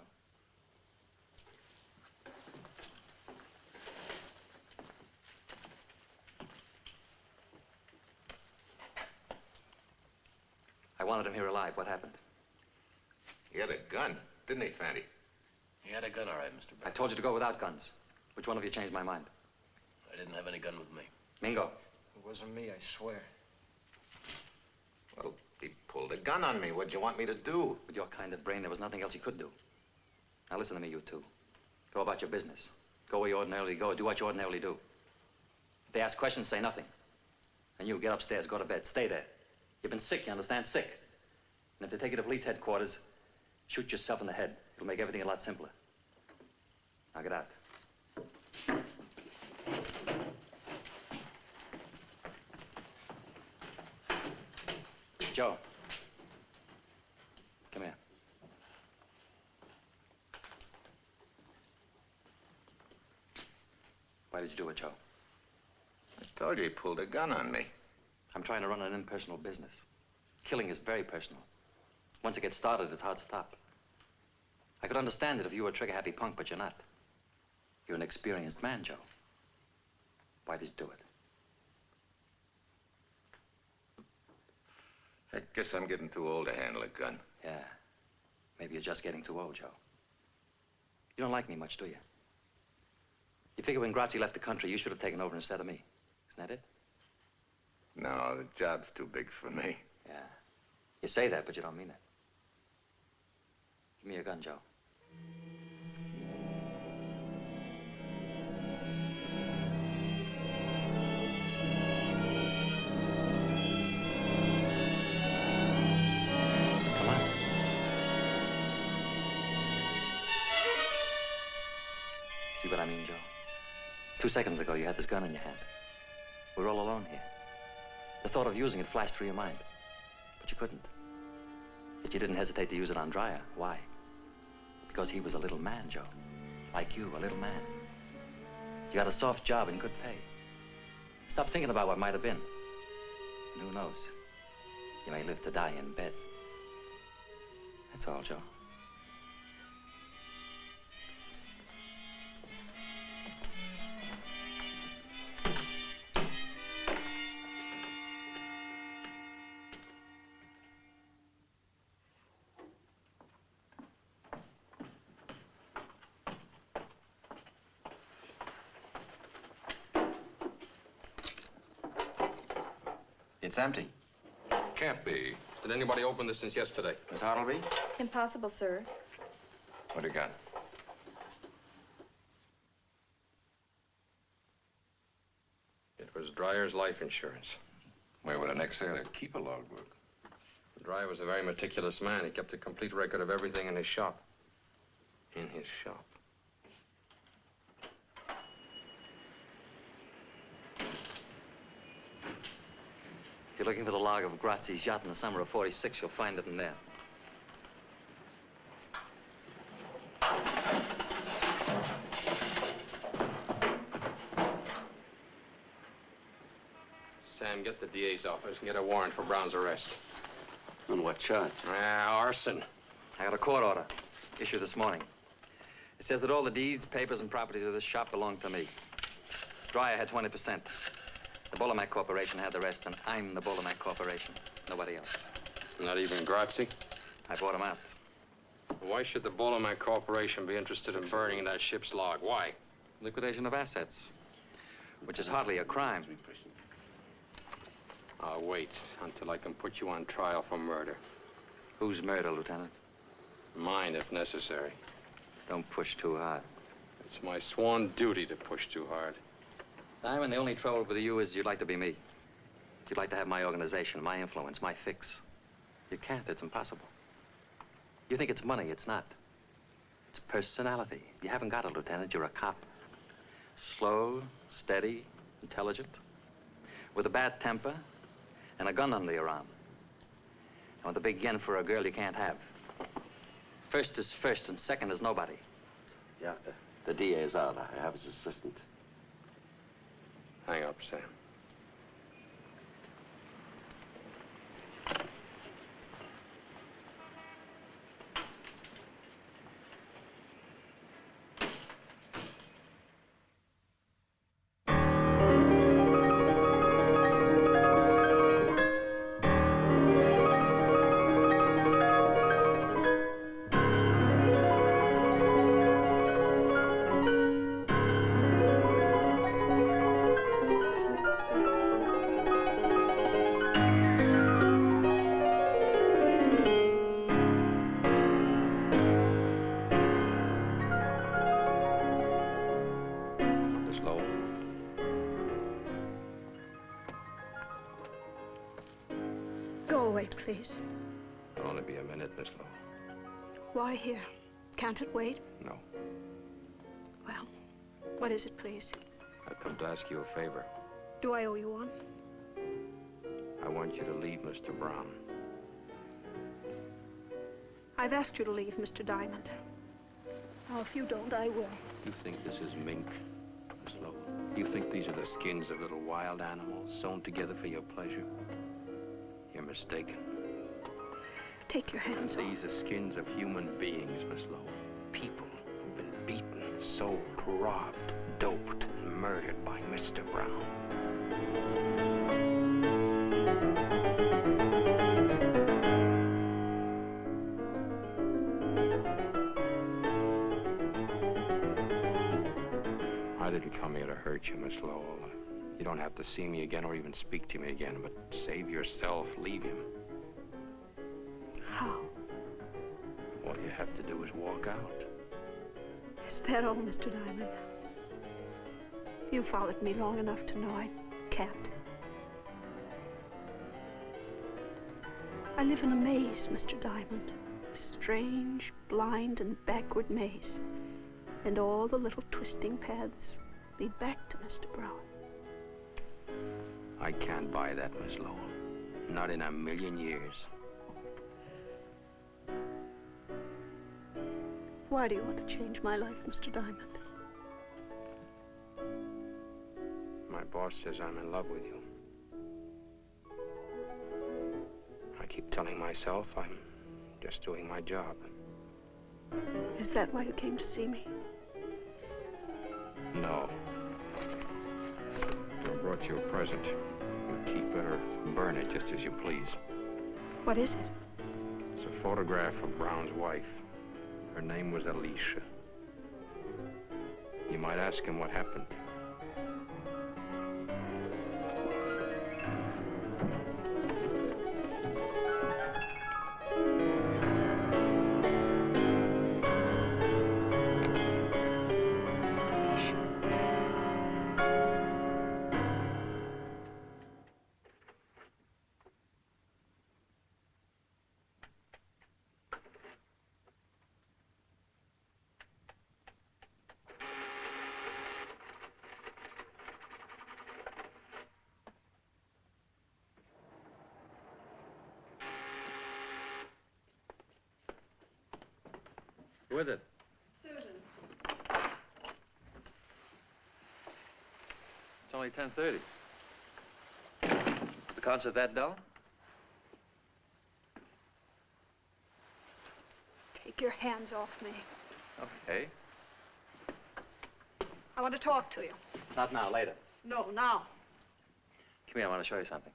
[SPEAKER 8] I wanted him here alive. What happened?
[SPEAKER 6] He had a gun, didn't he, Fanny?
[SPEAKER 3] He had a gun, all right, Mr.
[SPEAKER 8] I told you to go without guns. Which one of you changed my mind?
[SPEAKER 3] I didn't have any gun with me.
[SPEAKER 8] Mingo.
[SPEAKER 2] It wasn't me, I swear.
[SPEAKER 6] Well, he pulled a gun on me. What'd you want me to do?
[SPEAKER 8] With your kind of brain, there was nothing else he could do. Now listen to me, you two. Go about your business. Go where you ordinarily go. Do what you ordinarily do. If they ask questions, say nothing. And you, get upstairs, go to bed. Stay there. You've been sick, you understand? Sick. And if they take you to police headquarters, shoot yourself in the head. It'll make everything a lot simpler. Now get out. Joe. Come here. Why did you do it, Joe?
[SPEAKER 6] I told you he pulled a gun on me.
[SPEAKER 8] I'm trying to run an impersonal business. Killing is very personal. Once it gets started, it's hard to stop. I could understand it if you were a trigger-happy punk, but you're not. You're an experienced man, Joe. Why did you do it?
[SPEAKER 6] I guess I'm getting too old to handle a gun.
[SPEAKER 8] Yeah. Maybe you're just getting too old, Joe. You don't like me much, do you? You figure when Grazzi left the country, you should have taken over instead of me. Isn't that it?
[SPEAKER 6] No, the job's too big for me.
[SPEAKER 8] Yeah. You say that, but you don't mean it. Give me your gun, Joe. Come on. See what I mean, Joe? 2 seconds ago, you had this gun in your hand. We're all alone here. The thought of using it flashed through your mind. But you couldn't. Yet you didn't hesitate to use it on Dreyer. Why? Because he was a little man, Joe. Like you, a little man. You had a soft job and good pay. Stop thinking about what might have been. And who knows? You may live to die in bed. That's all, Joe.
[SPEAKER 21] It's empty.
[SPEAKER 7] Can't be. Did anybody open this since yesterday?
[SPEAKER 21] Miss Hartleby?
[SPEAKER 22] Impossible, sir.
[SPEAKER 7] What do you got? It was Dreyer's life insurance.
[SPEAKER 5] Where would an ex-sailor keep a logbook?
[SPEAKER 7] Dreyer was a very meticulous man. He kept a complete record of everything in his shop. In his shop.
[SPEAKER 8] If you're looking for the log of Grazzi's yacht in the summer of '46, you'll find it in there.
[SPEAKER 7] Sam, get the DA's office and get a warrant for Brown's arrest.
[SPEAKER 14] On what charge?
[SPEAKER 7] Arson.
[SPEAKER 8] I got a court order issued this morning. It says that all the deeds, papers, and properties of this shop belong to me. Dreyer had 20%. The Bolomac Corporation had the rest, and I'm the Bolomac Corporation. Nobody else.
[SPEAKER 7] Not even Grazzi?
[SPEAKER 8] I bought him out.
[SPEAKER 7] Why should the Bolomac Corporation be interested in burning that ship's log? Why?
[SPEAKER 8] Liquidation of assets, which is hardly a crime.
[SPEAKER 7] I'll wait until I can put you on trial for murder.
[SPEAKER 8] Whose murder, Lieutenant?
[SPEAKER 7] Mine, if necessary.
[SPEAKER 8] Don't push too hard.
[SPEAKER 7] It's my sworn duty to push too hard.
[SPEAKER 8] Diamond, the only trouble with you is you'd like to be me. You'd like to have my organization, my influence, my fix. You can't. It's impossible. You think it's money. It's not. It's personality. You haven't got it, Lieutenant. You're a cop. Slow, steady, intelligent, with a bad temper and a gun under your arm. And with a big yen for a girl you can't have. First is first and second is nobody.
[SPEAKER 14] Yeah, the DA is out. I have his assistant.
[SPEAKER 7] Hang up, Sam.
[SPEAKER 1] Please.
[SPEAKER 7] It'll only be a minute, Miss Lowe.
[SPEAKER 1] Why here? Can't it wait?
[SPEAKER 7] No.
[SPEAKER 1] Well, what is it, please?
[SPEAKER 7] I've come to ask you a favor.
[SPEAKER 1] Do I owe you one?
[SPEAKER 7] I want you to leave Mr. Brown.
[SPEAKER 1] I've asked you to leave, Mr. Diamond. Now, if you don't, I will.
[SPEAKER 7] You think this is mink, Miss Lowe? You think these are the skins of little wild animals sewn together for your pleasure? You're mistaken.
[SPEAKER 1] Take your hands off.
[SPEAKER 7] These are skins of human beings, Miss Lowe. People who've been beaten, sold, robbed, doped, and murdered by Mr. Brown. I didn't come here to hurt you, Miss Lowell. You don't have to see me again or even speak to me again, but save yourself, leave him.
[SPEAKER 1] How?
[SPEAKER 7] All you have to do is walk out.
[SPEAKER 1] Is that all, Mr. Diamond? You followed me long enough to know I can't. I live in a maze, Mr. Diamond. A strange, blind, and backward maze. And all the little twisting paths lead back to Mr. Brown.
[SPEAKER 7] I can't buy that, Miss Lowell. Not in a million years.
[SPEAKER 1] Why do you want to change my life, Mr. Diamond?
[SPEAKER 7] My boss says I'm in love with you. I keep telling myself I'm just doing my job.
[SPEAKER 1] Is that why you came to see me?
[SPEAKER 7] No. I brought you a present. You keep it or burn it just as you please.
[SPEAKER 1] What is it?
[SPEAKER 7] It's a photograph of Brown's wife. Her name was Alicia. You might ask him what happened.
[SPEAKER 8] Who is it?
[SPEAKER 15] Susan.
[SPEAKER 8] It's only 10:30. Is the concert that dull?
[SPEAKER 1] Take your hands off me.
[SPEAKER 8] Okay.
[SPEAKER 1] I want to talk to you.
[SPEAKER 8] Not now, later.
[SPEAKER 1] No, now.
[SPEAKER 8] Come here, I want to show you something.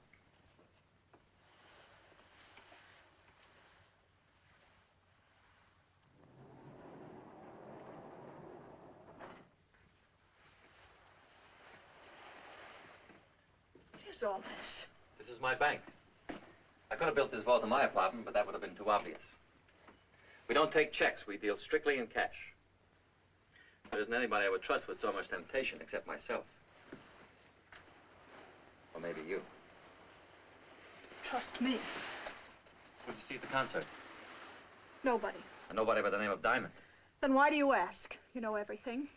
[SPEAKER 1] What is all this?
[SPEAKER 8] This is my bank. I could have built this vault in my apartment, but that would have been too obvious. We don't take checks. We deal strictly in cash. There isn't anybody I would trust with so much temptation except myself. Or maybe you.
[SPEAKER 1] Trust me.
[SPEAKER 8] Who'd you see at the concert?
[SPEAKER 1] Nobody.
[SPEAKER 8] And nobody by the name of Diamond.
[SPEAKER 1] Then why do you ask? You know everything.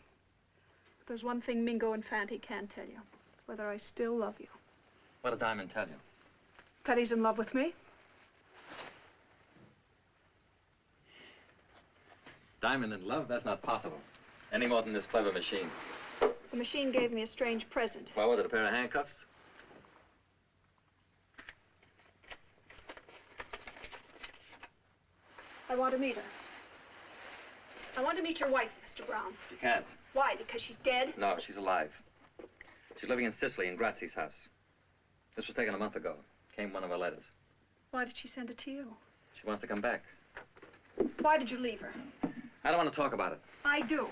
[SPEAKER 1] But there's one thing Mingo and Fanty can't tell you. Whether I still love you.
[SPEAKER 8] What did Diamond tell you?
[SPEAKER 1] That he's in love with me.
[SPEAKER 8] Diamond in love? That's not possible. Any more than this clever machine.
[SPEAKER 1] The machine gave me a strange present.
[SPEAKER 8] What was it, a pair of handcuffs?
[SPEAKER 1] I want to meet her. I want to meet your wife, Mr. Brown.
[SPEAKER 8] You can't.
[SPEAKER 1] Why? Because she's dead?
[SPEAKER 8] No, she's alive. She's living in Sicily, in Grazzi's house. This was taken a month ago. Came one of her letters.
[SPEAKER 1] Why did she send it to you?
[SPEAKER 8] She wants to come back.
[SPEAKER 1] Why did you leave her?
[SPEAKER 8] I don't want to talk about it.
[SPEAKER 1] I do.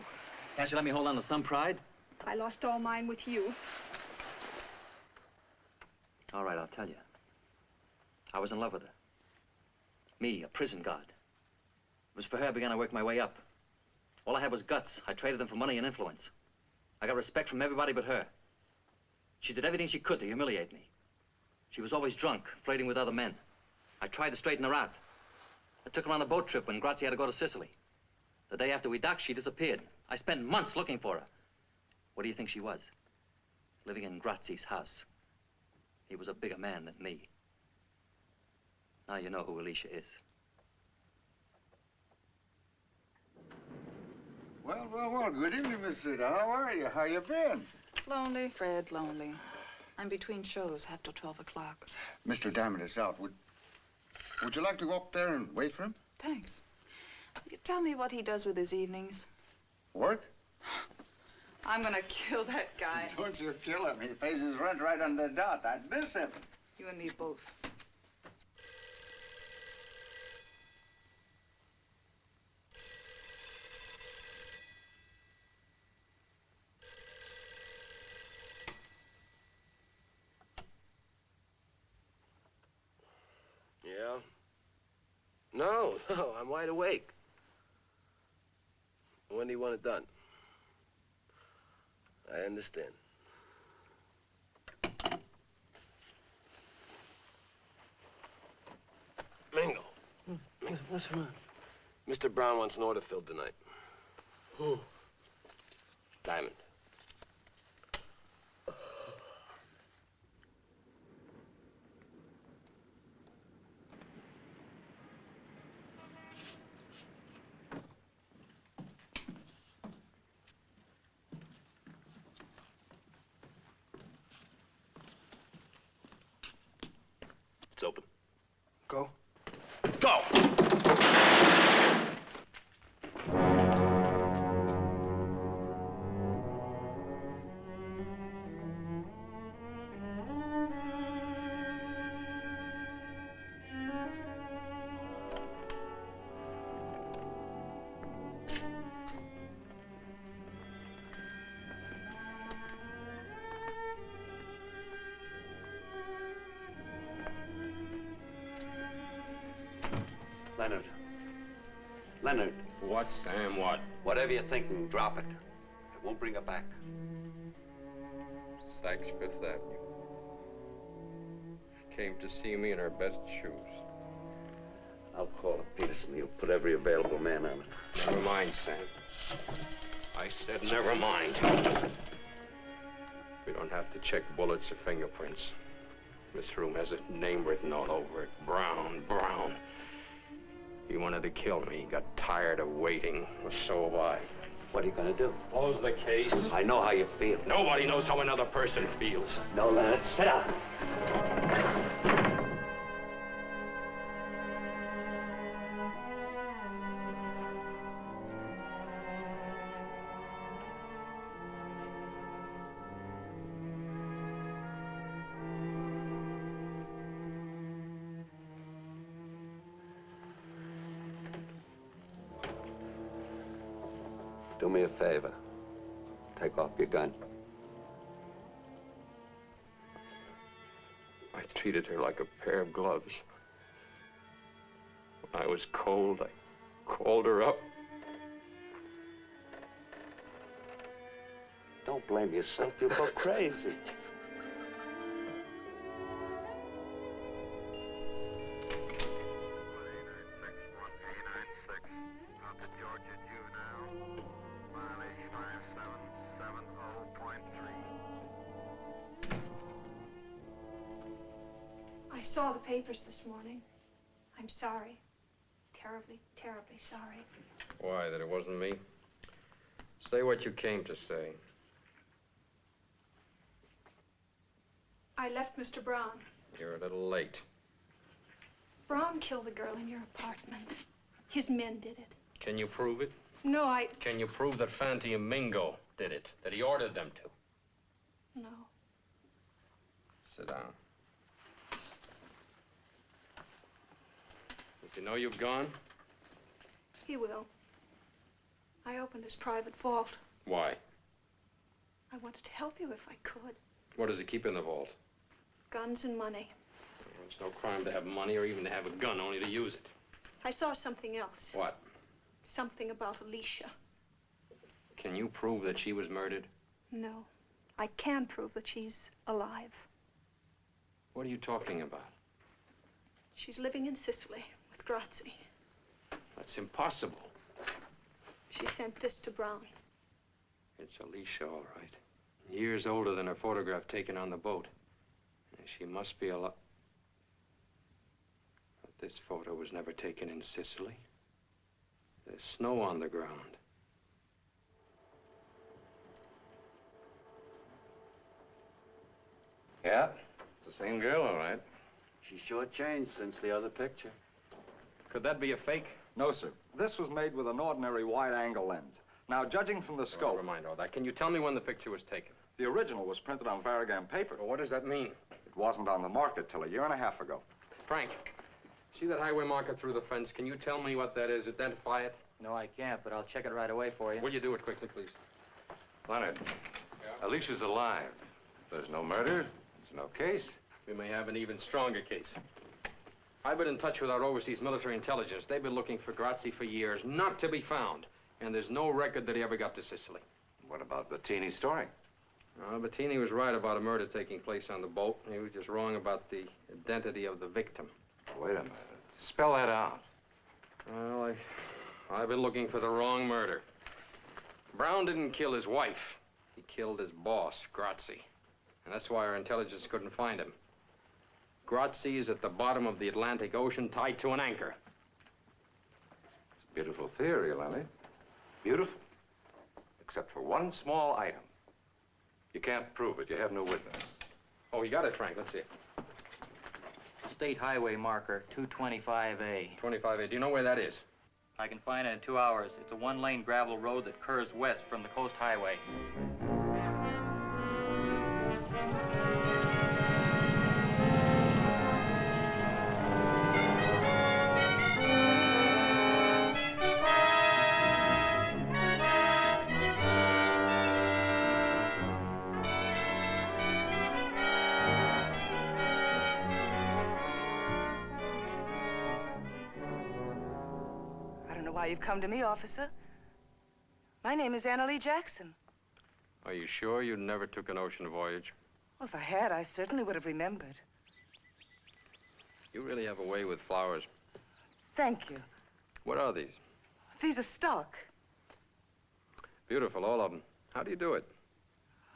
[SPEAKER 8] Can't you let me hold on to some pride?
[SPEAKER 1] I lost all mine with you.
[SPEAKER 8] All right, I'll tell you. I was in love with her. Me, a prison guard. It was for her I began to work my way up. All I had was guts. I traded them for money and influence. I got respect from everybody but her. She did everything she could to humiliate me. She was always drunk, flirting with other men. I tried to straighten her out. I took her on a boat trip when Grazzi had to go to Sicily. The day after we docked, she disappeared. I spent months looking for her. What do you think she was? Living in Grazzi's house. He was a bigger man than me. Now you know who Alicia is.
[SPEAKER 21] Well, good evening, Miss Rita. How are you? How you been?
[SPEAKER 15] Lonely, Fred, lonely. I'm between shows, half till 12 o'clock.
[SPEAKER 21] Mr. Diamond is out. Would you like to go up there and wait for him?
[SPEAKER 15] Thanks. You tell me what he does with his evenings.
[SPEAKER 21] Work?
[SPEAKER 15] I'm gonna kill that guy.
[SPEAKER 21] Don't you kill him. He pays his rent right on the dot. I'd miss him.
[SPEAKER 15] You and me both.
[SPEAKER 3] Yeah? No, I'm wide awake. When do you want it done? I understand. Mingo. Mingo, what's wrong? Mr. Brown wants an order filled tonight. Who? Diamond. It's open.
[SPEAKER 2] Go.
[SPEAKER 3] Go!
[SPEAKER 20] Leonard. Leonard.
[SPEAKER 7] What, Sam, what?
[SPEAKER 20] Whatever you're thinking, drop it. It won't bring her back.
[SPEAKER 7] Saks Fifth Avenue. She came to see me in her best shoes.
[SPEAKER 20] I'll call up Peterson. He'll put every available man on it.
[SPEAKER 7] Never mind, Sam. I said never mind. We don't have to check bullets or fingerprints. This room has a name written all over it. Brown, Brown. He wanted to kill me. He got tired of waiting. Well, so have I.
[SPEAKER 14] What are you gonna do?
[SPEAKER 7] Close the case.
[SPEAKER 14] I know how you feel.
[SPEAKER 7] Nobody knows how another person feels.
[SPEAKER 14] No, Leonard, sit down. Do me a favor. Take off your gun.
[SPEAKER 7] I treated her like a pair of gloves. When I was cold, I called her up.
[SPEAKER 14] Don't blame yourself. You'll go crazy.
[SPEAKER 1] I saw the papers this morning. I'm sorry. Terribly, terribly sorry.
[SPEAKER 7] Why, that it wasn't me? Say what you came to say.
[SPEAKER 1] I left Mr. Brown.
[SPEAKER 7] You're a little late.
[SPEAKER 1] Brown killed the girl in your apartment. His men did it.
[SPEAKER 7] Can you prove it?
[SPEAKER 1] No,
[SPEAKER 7] Can you prove that Fanti and Mingo did it? That he ordered them to?
[SPEAKER 1] No.
[SPEAKER 7] Sit down. Does he know you've gone?
[SPEAKER 1] He will. I opened his private vault.
[SPEAKER 7] Why?
[SPEAKER 1] I wanted to help you if I could.
[SPEAKER 7] What does he keep in the vault?
[SPEAKER 1] Guns and money.
[SPEAKER 7] It's no crime to have money or even to have a gun, only to use it.
[SPEAKER 1] I saw something else.
[SPEAKER 7] What?
[SPEAKER 1] Something about Alicia.
[SPEAKER 7] Can you prove that she was murdered?
[SPEAKER 1] No. I can prove that she's alive.
[SPEAKER 7] What are you talking about?
[SPEAKER 1] She's living in Sicily with Grazzi.
[SPEAKER 7] That's impossible.
[SPEAKER 1] She sent this to Brown.
[SPEAKER 7] It's Alicia, all right. Years older than her photograph taken on the boat. She must be alive. But this photo was never taken in Sicily. There's snow on the ground.
[SPEAKER 5] Yeah, it's the same girl, all right.
[SPEAKER 20] She sure changed since the other picture.
[SPEAKER 7] Could that be a fake?
[SPEAKER 4] No, sir. This was made with an ordinary wide-angle lens. Now, judging from the scope...
[SPEAKER 7] Never mind all that. Can you tell me when the picture was taken?
[SPEAKER 4] The original was printed on Varigam paper.
[SPEAKER 7] Well, what does that mean?
[SPEAKER 4] It wasn't on the market till a year and a half ago.
[SPEAKER 7] Frank, see that highway marker through the fence? Can you tell me what that is? Identify it?
[SPEAKER 8] No, I can't, but I'll check it right away for you.
[SPEAKER 7] Will you do it quickly, please?
[SPEAKER 5] Leonard, Alicia's alive. There's no murder. There's no case.
[SPEAKER 7] We may have an even stronger case. I've been in touch with our overseas military intelligence. They've been looking for Grazzi for years, not to be found. And there's no record that he ever got to Sicily.
[SPEAKER 5] What about Bettini's story?
[SPEAKER 7] Bettini was right about a murder taking place on the boat. He was just wrong about the identity of the victim.
[SPEAKER 5] Wait a minute. Spell that out.
[SPEAKER 7] Well, I've been looking for the wrong murder. Brown didn't kill his wife. He killed his boss, Grazzi. And that's why our intelligence couldn't find him. Grazzi is at the bottom of the Atlantic Ocean, tied to an anchor.
[SPEAKER 5] It's a beautiful theory, Leonard. Beautiful. Except for one small item. You can't prove it. You have no witness.
[SPEAKER 7] Oh, you got it, Frank. Let's see it.
[SPEAKER 8] State highway marker, 225A.
[SPEAKER 7] 25A. Do you know where that is?
[SPEAKER 8] I can find it in 2 hours. It's a one-lane gravel road that curves west from the coast highway.
[SPEAKER 22] Why you've come to me, officer. My name is Anna Lee Jackson.
[SPEAKER 7] Are you sure you never took an ocean voyage?
[SPEAKER 22] Well, if I had, I certainly would have remembered.
[SPEAKER 7] You really have a way with flowers.
[SPEAKER 22] Thank you.
[SPEAKER 7] What are these?
[SPEAKER 22] These are stock.
[SPEAKER 7] Beautiful, all of them. How do you do it?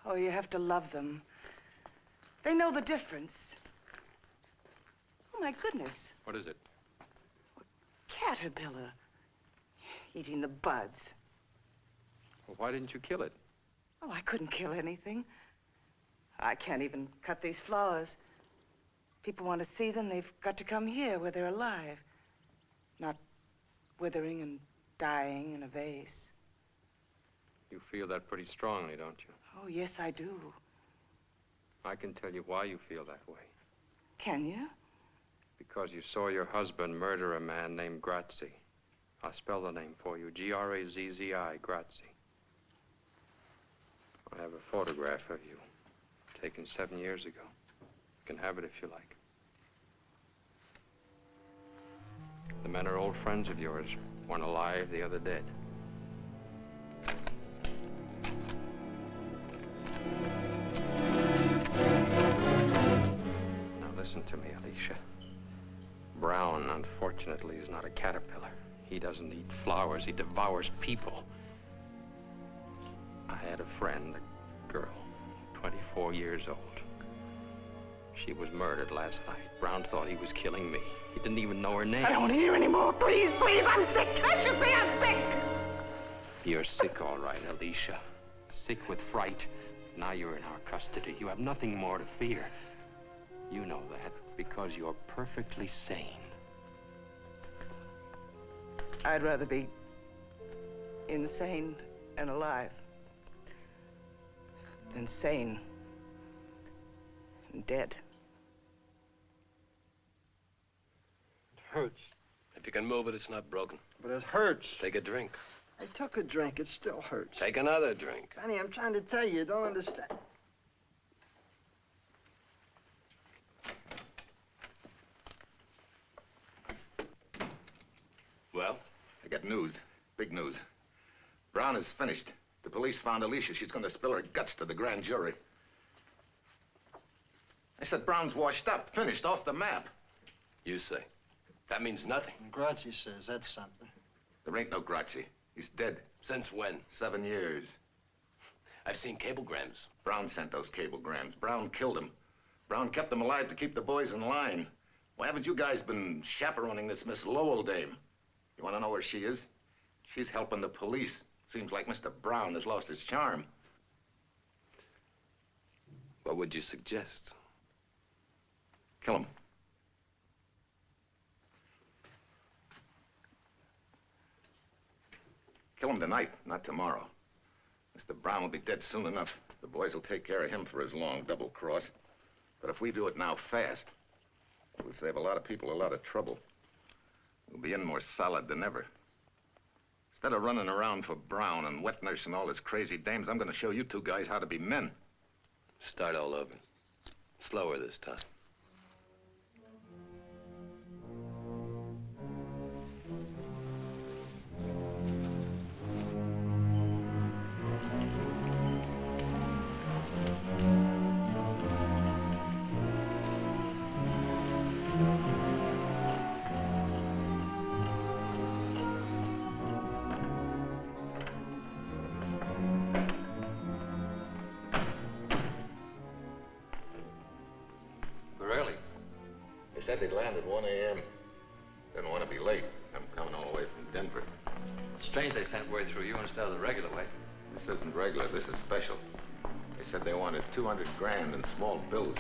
[SPEAKER 22] Oh, you have to love them. They know the difference. Oh, my goodness.
[SPEAKER 7] What is it?
[SPEAKER 22] caterpillar. Eating the buds.
[SPEAKER 7] Well, why didn't you kill it?
[SPEAKER 22] Oh, I couldn't kill anything. I can't even cut these flowers. People want to see them, they've got to come here where they're alive. Not withering and dying in a vase.
[SPEAKER 7] You feel that pretty strongly, don't you?
[SPEAKER 22] Oh, yes, I do.
[SPEAKER 7] I can tell you why you feel that way.
[SPEAKER 22] Can you?
[SPEAKER 7] Because you saw your husband murder a man named Grazzi. I'll spell the name for you. Grazzi, Grazzi. I have a photograph of you, taken 7 years ago. You can have it if you like. The men are old friends of yours. One alive, the other dead. Now listen to me, Alicia. Brown, unfortunately, is not a caterpillar. He doesn't eat flowers, he devours people. I had a friend, a girl, 24 years old. She was murdered last night. Brown thought he was killing me. He didn't even know her name.
[SPEAKER 22] I don't hear anymore. Please, please, I'm sick. Can't you see I'm sick?
[SPEAKER 7] You're sick, all right, Alicia. Sick with fright. Now you're in our custody. You have nothing more to fear. You know that because you're perfectly sane.
[SPEAKER 22] I'd rather be insane and alive than sane and dead.
[SPEAKER 2] It hurts.
[SPEAKER 3] If you can move it, it's not broken.
[SPEAKER 2] But it hurts.
[SPEAKER 3] Take a drink.
[SPEAKER 2] I took a drink. It still hurts.
[SPEAKER 3] Take another drink.
[SPEAKER 2] Connie, I'm trying to tell you. You don't understand.
[SPEAKER 6] Well? I got news. Big news. Brown is finished. The police found Alicia. She's going to spill her guts to the grand jury. I said Brown's washed up, finished, off the map.
[SPEAKER 3] You say. That means nothing.
[SPEAKER 2] Grazzi says that's something.
[SPEAKER 6] There ain't no Grazzi. He's dead.
[SPEAKER 3] Since when?
[SPEAKER 6] 7 years.
[SPEAKER 3] I've seen cablegrams.
[SPEAKER 6] Brown sent those cablegrams. Brown killed him. Brown kept them alive to keep the boys in line. Why haven't you guys been chaperoning this Miss Lowell dame? You want to know where she is? She's helping the police. Seems like Mr. Brown has lost his charm.
[SPEAKER 3] What would you suggest?
[SPEAKER 6] Kill him. Kill him tonight, not tomorrow. Mr. Brown will be dead soon enough. The boys will take care of him for his long double cross. But if we do it now fast, we'll save a lot of people a lot of trouble. We'll be in more solid than ever. Instead of running around for Brown and wet nurse and all his crazy dames, I'm going to show you two guys how to be men.
[SPEAKER 3] Start all over. Slower this time.
[SPEAKER 6] Said they'd land at 1 a.m. Didn't want to be late. I'm coming all the way from Denver.
[SPEAKER 8] Strange they sent word through you instead of the regular way.
[SPEAKER 6] This isn't regular. This is special. They said they wanted 200 grand in small bills.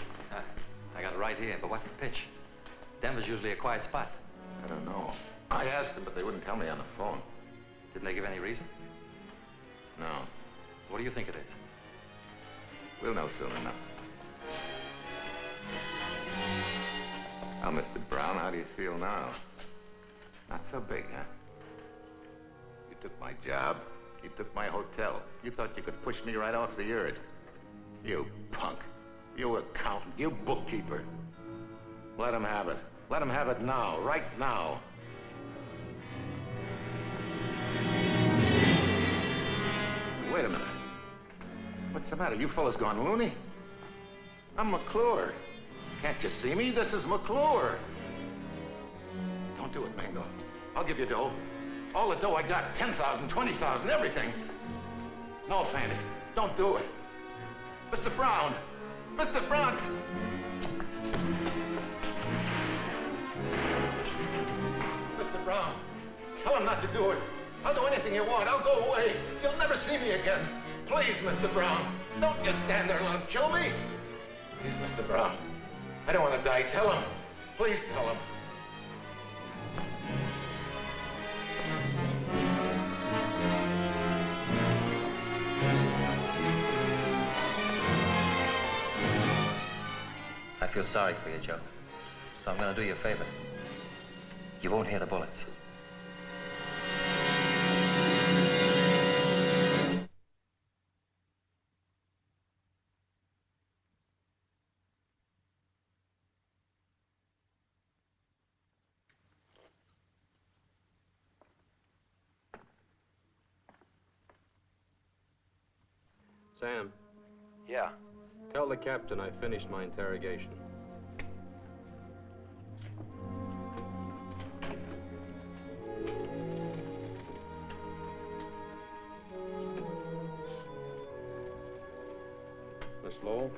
[SPEAKER 8] I got it right here, but what's the pitch? Denver's usually a quiet spot.
[SPEAKER 6] I don't know. I asked them, but they wouldn't tell me on the phone.
[SPEAKER 8] Didn't they give any reason?
[SPEAKER 6] No.
[SPEAKER 8] What do you think it is?
[SPEAKER 6] We'll know soon enough. Now, Mr. Brown, how do you feel now? Not so big, huh? You took my job. You took my hotel. You thought you could push me right off the earth. You punk. You accountant. You bookkeeper. Let him have it. Let him have it now. Right now. Wait a minute. What's the matter? You fellas gone loony? I'm McClure. Can't you see me? This is McClure. Don't do it, Mango. I'll give you dough. All the dough I got, 10,000, 20,000, everything. No, Fanny, don't do it. Mr. Brown! Mr. Brown! Mr. Brown! Tell him not to do it. I'll do anything you want. I'll go away. You'll never see me again. Please, Mr. Brown. Don't just stand there and let him kill me. Please, Mr. Brown. I don't want to die. Tell him. Please tell him.
[SPEAKER 8] I feel sorry for you, Joe. So I'm going to do you a favor. You won't hear the bullets.
[SPEAKER 7] Sam.
[SPEAKER 9] Yeah.
[SPEAKER 7] Tell the captain I finished my interrogation. Miss Lowell?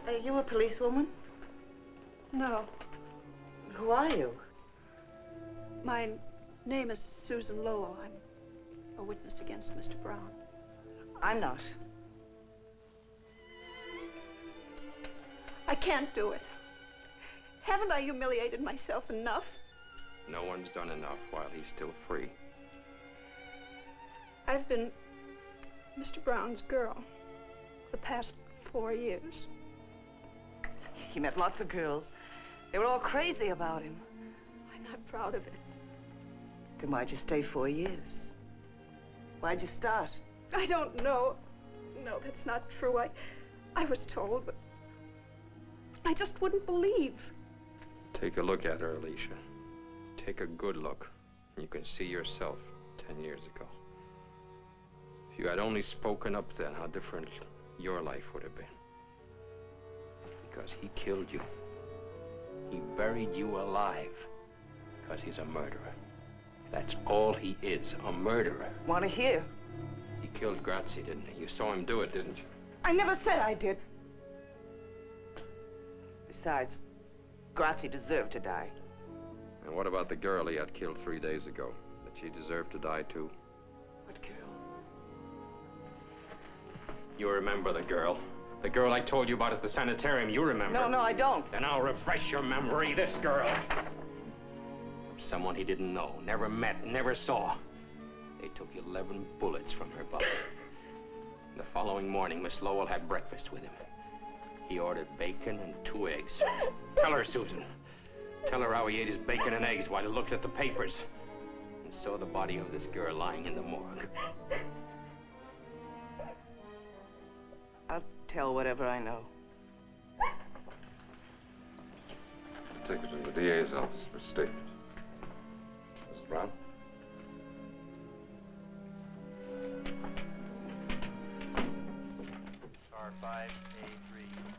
[SPEAKER 22] Are you a policewoman?
[SPEAKER 1] No.
[SPEAKER 22] Who are you?
[SPEAKER 1] My name is Susan Lowell. I'm a witness against Mr. Brown.
[SPEAKER 22] I'm not.
[SPEAKER 1] I can't do it. Haven't I humiliated myself enough?
[SPEAKER 7] No one's done enough while he's still free.
[SPEAKER 1] I've been Mr. Brown's girl for the past 4 years.
[SPEAKER 22] He met lots of girls. They were all crazy about him.
[SPEAKER 1] I'm not proud of it.
[SPEAKER 22] Then why'd you stay 4 years? Why'd you start?
[SPEAKER 1] I don't know. No, that's not true. I was told, but I just wouldn't believe.
[SPEAKER 7] Take a look at her, Alicia. Take a good look. And you can see yourself 10 years ago. If you had only spoken up then, how different your life would have been. Because he killed you. He buried you alive. Because he's a murderer. That's all he is, a murderer.
[SPEAKER 22] Want to hear?
[SPEAKER 7] He killed Grazie, didn't he? You saw him do it, didn't you?
[SPEAKER 22] I never said I did. Besides, Grazie deserved to die.
[SPEAKER 7] And what about the girl he had killed 3 days ago? Did she deserve to die, too?
[SPEAKER 22] What girl?
[SPEAKER 7] You remember the girl. The girl I told you about at the sanitarium, you remember.
[SPEAKER 22] No, I don't.
[SPEAKER 7] Then I'll refresh your memory. This girl. Someone he didn't know, never met, never saw. They took 11 bullets from her body. The following morning, Miss Lowell had breakfast with him. He ordered bacon and 2 eggs. Tell her, Susan. Tell her how he ate his bacon and eggs while he looked at the papers and saw the body of this girl lying in the morgue.
[SPEAKER 22] I'll tell whatever I know.
[SPEAKER 5] Take it to the DA's office for statement. Mrs. Brown?
[SPEAKER 9] R5A3,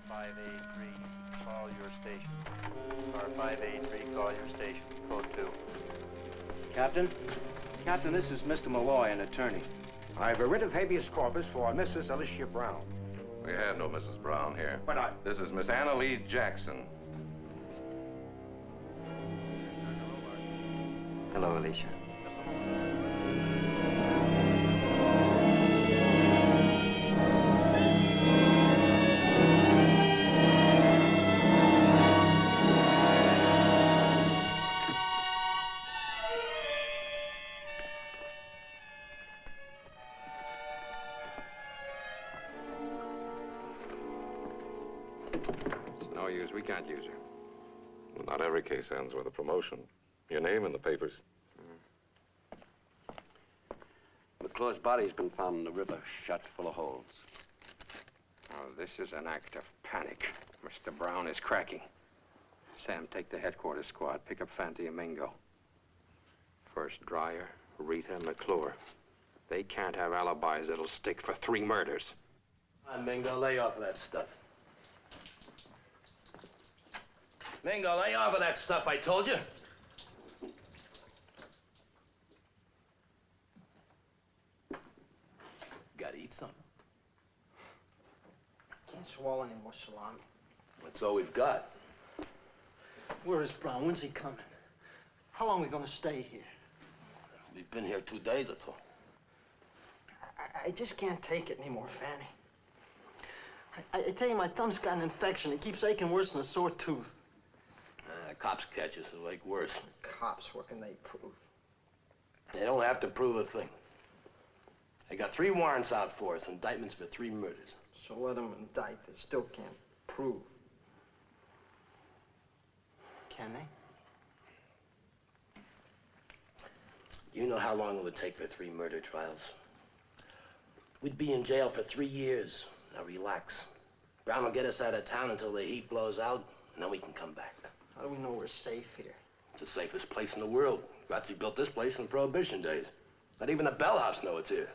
[SPEAKER 9] 5A3, call your station. R5A3, call your station. Code 2.
[SPEAKER 10] Captain, this is Mr. Malloy, an attorney. I have a writ of habeas corpus for Mrs. Alicia Brown.
[SPEAKER 5] We have no Mrs. Brown here.
[SPEAKER 10] But
[SPEAKER 5] This is Miss Anna Lee Jackson.
[SPEAKER 8] Hello, Alicia.
[SPEAKER 7] It's no use. We can't use her.
[SPEAKER 5] Well, not every case ends with a promotion. Your name in the papers.
[SPEAKER 14] McClure's body's been found in the river, shot full of holes.
[SPEAKER 7] Oh, this is an act of panic. Mr. Brown is cracking. Sam, take the headquarters squad. Pick up Fanti and Mingo. First Dreyer, Rita, McClure. They can't have alibis that'll stick for 3 murders.
[SPEAKER 3] Mingo, lay off of that stuff. Mingo, lay off of that stuff, I told you. Gotta eat something.
[SPEAKER 2] swallow any more salami.
[SPEAKER 3] That's all we've got.
[SPEAKER 2] Where is Brown? When's he coming? How long are we going to stay here?
[SPEAKER 3] We've been here 2 days or so.
[SPEAKER 2] I just can't take it anymore, Fanny. I tell you, my thumb's got an infection. It keeps aching worse than a sore tooth.
[SPEAKER 3] Cops catch us, it'll ache worse.
[SPEAKER 2] Cops, what can they prove?
[SPEAKER 3] They don't have to prove a thing. They got 3 warrants out for us, indictments for 3 murders.
[SPEAKER 2] So let them indict. They still can't prove. Can they?
[SPEAKER 3] You know how long it would take for 3 murder trials? We'd be in jail for 3 years. Now relax. Brown will get us out of town until the heat blows out, and then we can come back.
[SPEAKER 2] How do we know we're safe here?
[SPEAKER 3] It's the safest place in the world. Grazzi built this place in Prohibition days. Not even the bellhops know it's here.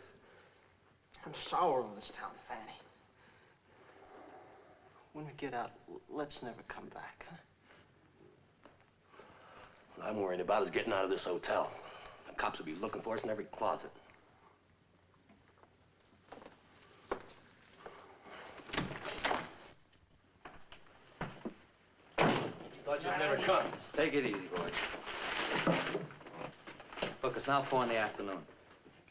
[SPEAKER 2] I'm sour on this town, Fanny. When we get out, let's never come back, huh?
[SPEAKER 3] What I'm worrying about is getting out of this hotel. The cops will be looking for us in every closet.
[SPEAKER 8] Thought you'd never come. Just take it easy, boys. Look, it's now 4 in the afternoon.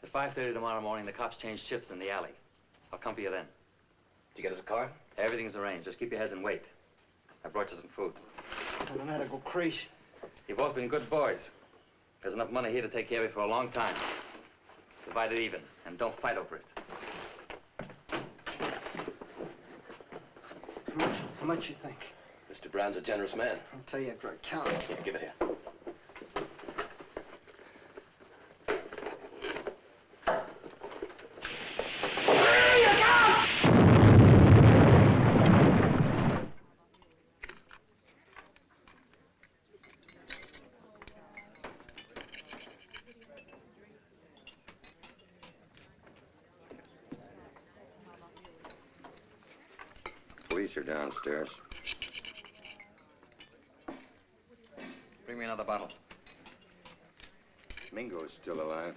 [SPEAKER 8] At 5:30 tomorrow morning, the cops change shifts in the alley. I'll come for you then.
[SPEAKER 3] Did you get us a car?
[SPEAKER 8] Everything's arranged. Just keep your heads and wait. I brought you some food.
[SPEAKER 2] And the matter go crazy.
[SPEAKER 8] You've both been good boys. There's enough money here to take care of you for a long time. Divide it even, and don't fight over it.
[SPEAKER 2] How much you think?
[SPEAKER 3] Mr. Brown's a generous man.
[SPEAKER 2] I'll tell you after I count it.
[SPEAKER 3] Here, give it here.
[SPEAKER 21] Police are downstairs.
[SPEAKER 8] Bring me another bottle.
[SPEAKER 21] Mingo is still alive.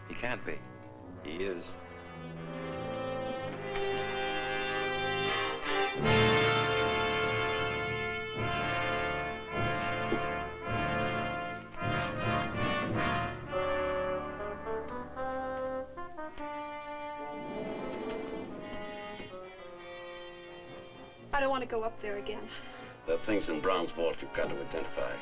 [SPEAKER 8] He can't be.
[SPEAKER 21] He is.
[SPEAKER 1] I don't want to go up there again.
[SPEAKER 14] There are things in Brown's vault you've got to identify.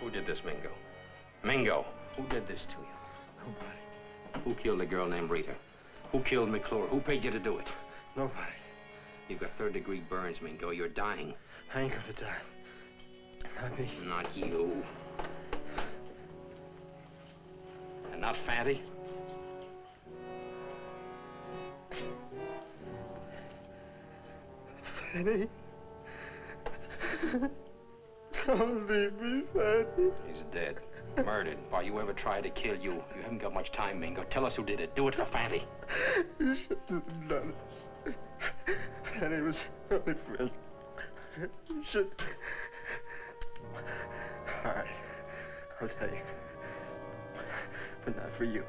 [SPEAKER 7] Who did this, Mingo? Mingo, who did this to you?
[SPEAKER 2] Nobody.
[SPEAKER 7] Who killed a girl named Rita? Who killed McClure? Who paid you to do it?
[SPEAKER 2] Nobody.
[SPEAKER 7] You've got 3rd-degree burns, Mingo. You're dying.
[SPEAKER 2] I ain't gonna die. Not me.
[SPEAKER 7] Not you. And not Fatty?
[SPEAKER 2] Fanny. Don't leave me, Fanny.
[SPEAKER 7] He's dead. Murdered. Why, you ever tried to kill you? You haven't got much time, Mingo. Tell us who did it. Do it for Fatty.
[SPEAKER 2] You shouldn't have done it. Fanny was my only friend. You should. All right. I'll tell you. But not for you.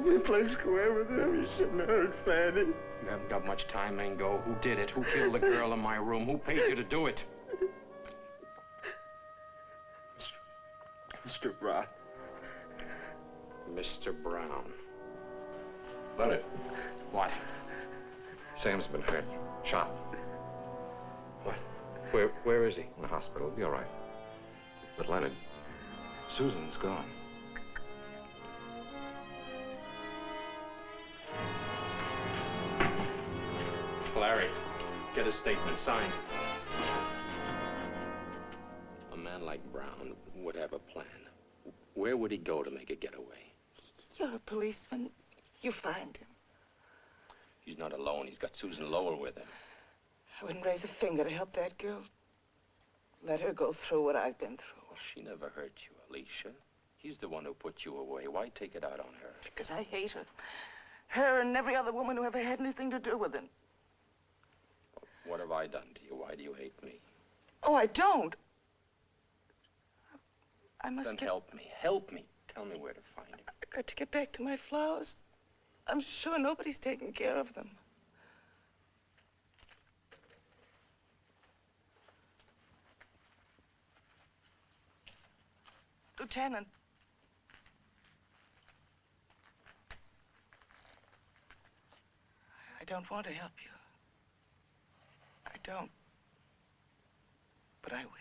[SPEAKER 2] We played square with him. You shouldn't have hurt Fanny.
[SPEAKER 7] You haven't got much time, Mingo. Who did it? Who killed the girl in my room? Who paid you to do it?
[SPEAKER 2] Mr. Brown.
[SPEAKER 7] Mr. Brown.
[SPEAKER 5] Leonard.
[SPEAKER 7] What?
[SPEAKER 5] Sam's been hurt. Shot.
[SPEAKER 7] What?
[SPEAKER 5] Where is he? In the hospital. He'll be all right. But Leonard, Susan's gone.
[SPEAKER 7] Larry, get a statement signed. A man like Brown would have a plan. Where would he go to make a getaway?
[SPEAKER 22] You're a policeman. You find him.
[SPEAKER 7] He's not alone. He's got Susan Lowell with him.
[SPEAKER 22] I wouldn't raise a finger to help that girl. Let her go through what I've been through.
[SPEAKER 7] She never hurt you, Alicia. He's the one who put you away. Why take it out on her?
[SPEAKER 22] Because I hate her. Her and every other woman who ever had anything to do with him.
[SPEAKER 7] What have I done to you? Why do you hate me?
[SPEAKER 22] Oh, I don't. I must
[SPEAKER 7] Then help me. Help me. Tell me where to find him.
[SPEAKER 22] I've got to get back to my flowers. I'm sure nobody's taking care of them. Lieutenant. I don't want to help you. I don't. But I will.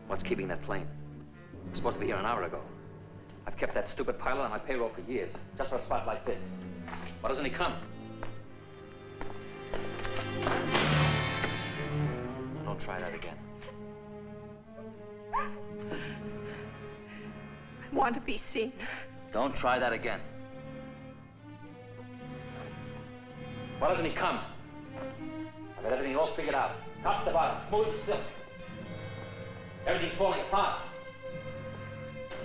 [SPEAKER 8] What's keeping that plane? It was supposed to be here an hour ago. I've kept that stupid pilot on my payroll for years, just for a spot like this. Why doesn't he come? Don't try that again.
[SPEAKER 1] I want to be seen.
[SPEAKER 8] Don't try that again. Why doesn't he come? I've got everything all figured out. Top to bottom, smooth as silk. Everything's falling apart.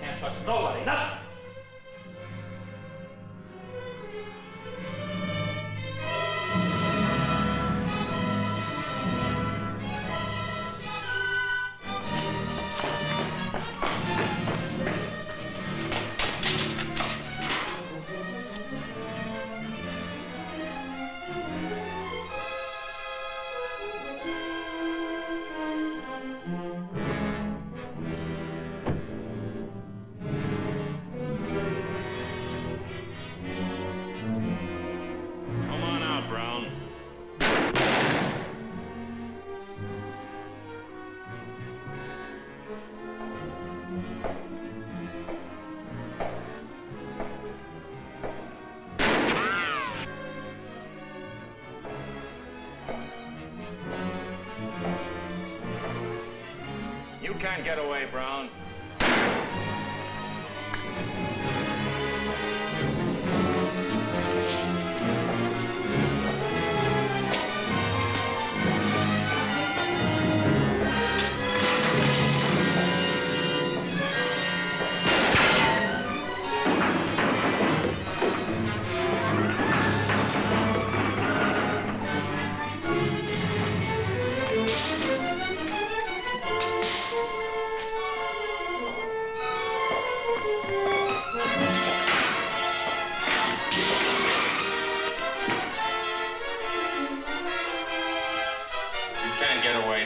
[SPEAKER 8] Can't trust nobody, nothing.
[SPEAKER 7] You can't get away, Brown.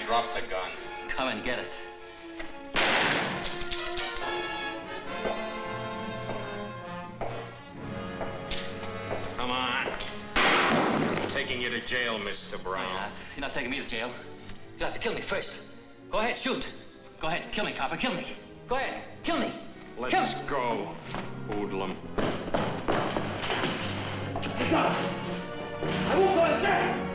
[SPEAKER 7] Drop the gun.
[SPEAKER 8] Come and get it.
[SPEAKER 7] Come on. I'm taking you to jail, Mr. Brown.
[SPEAKER 8] No, you're not taking me to jail. You'll have to kill me first. Go ahead, shoot. Go ahead, kill me, copper, kill me. Go ahead, kill me.
[SPEAKER 7] Let's go, hoodlum.
[SPEAKER 8] I won't go to jail.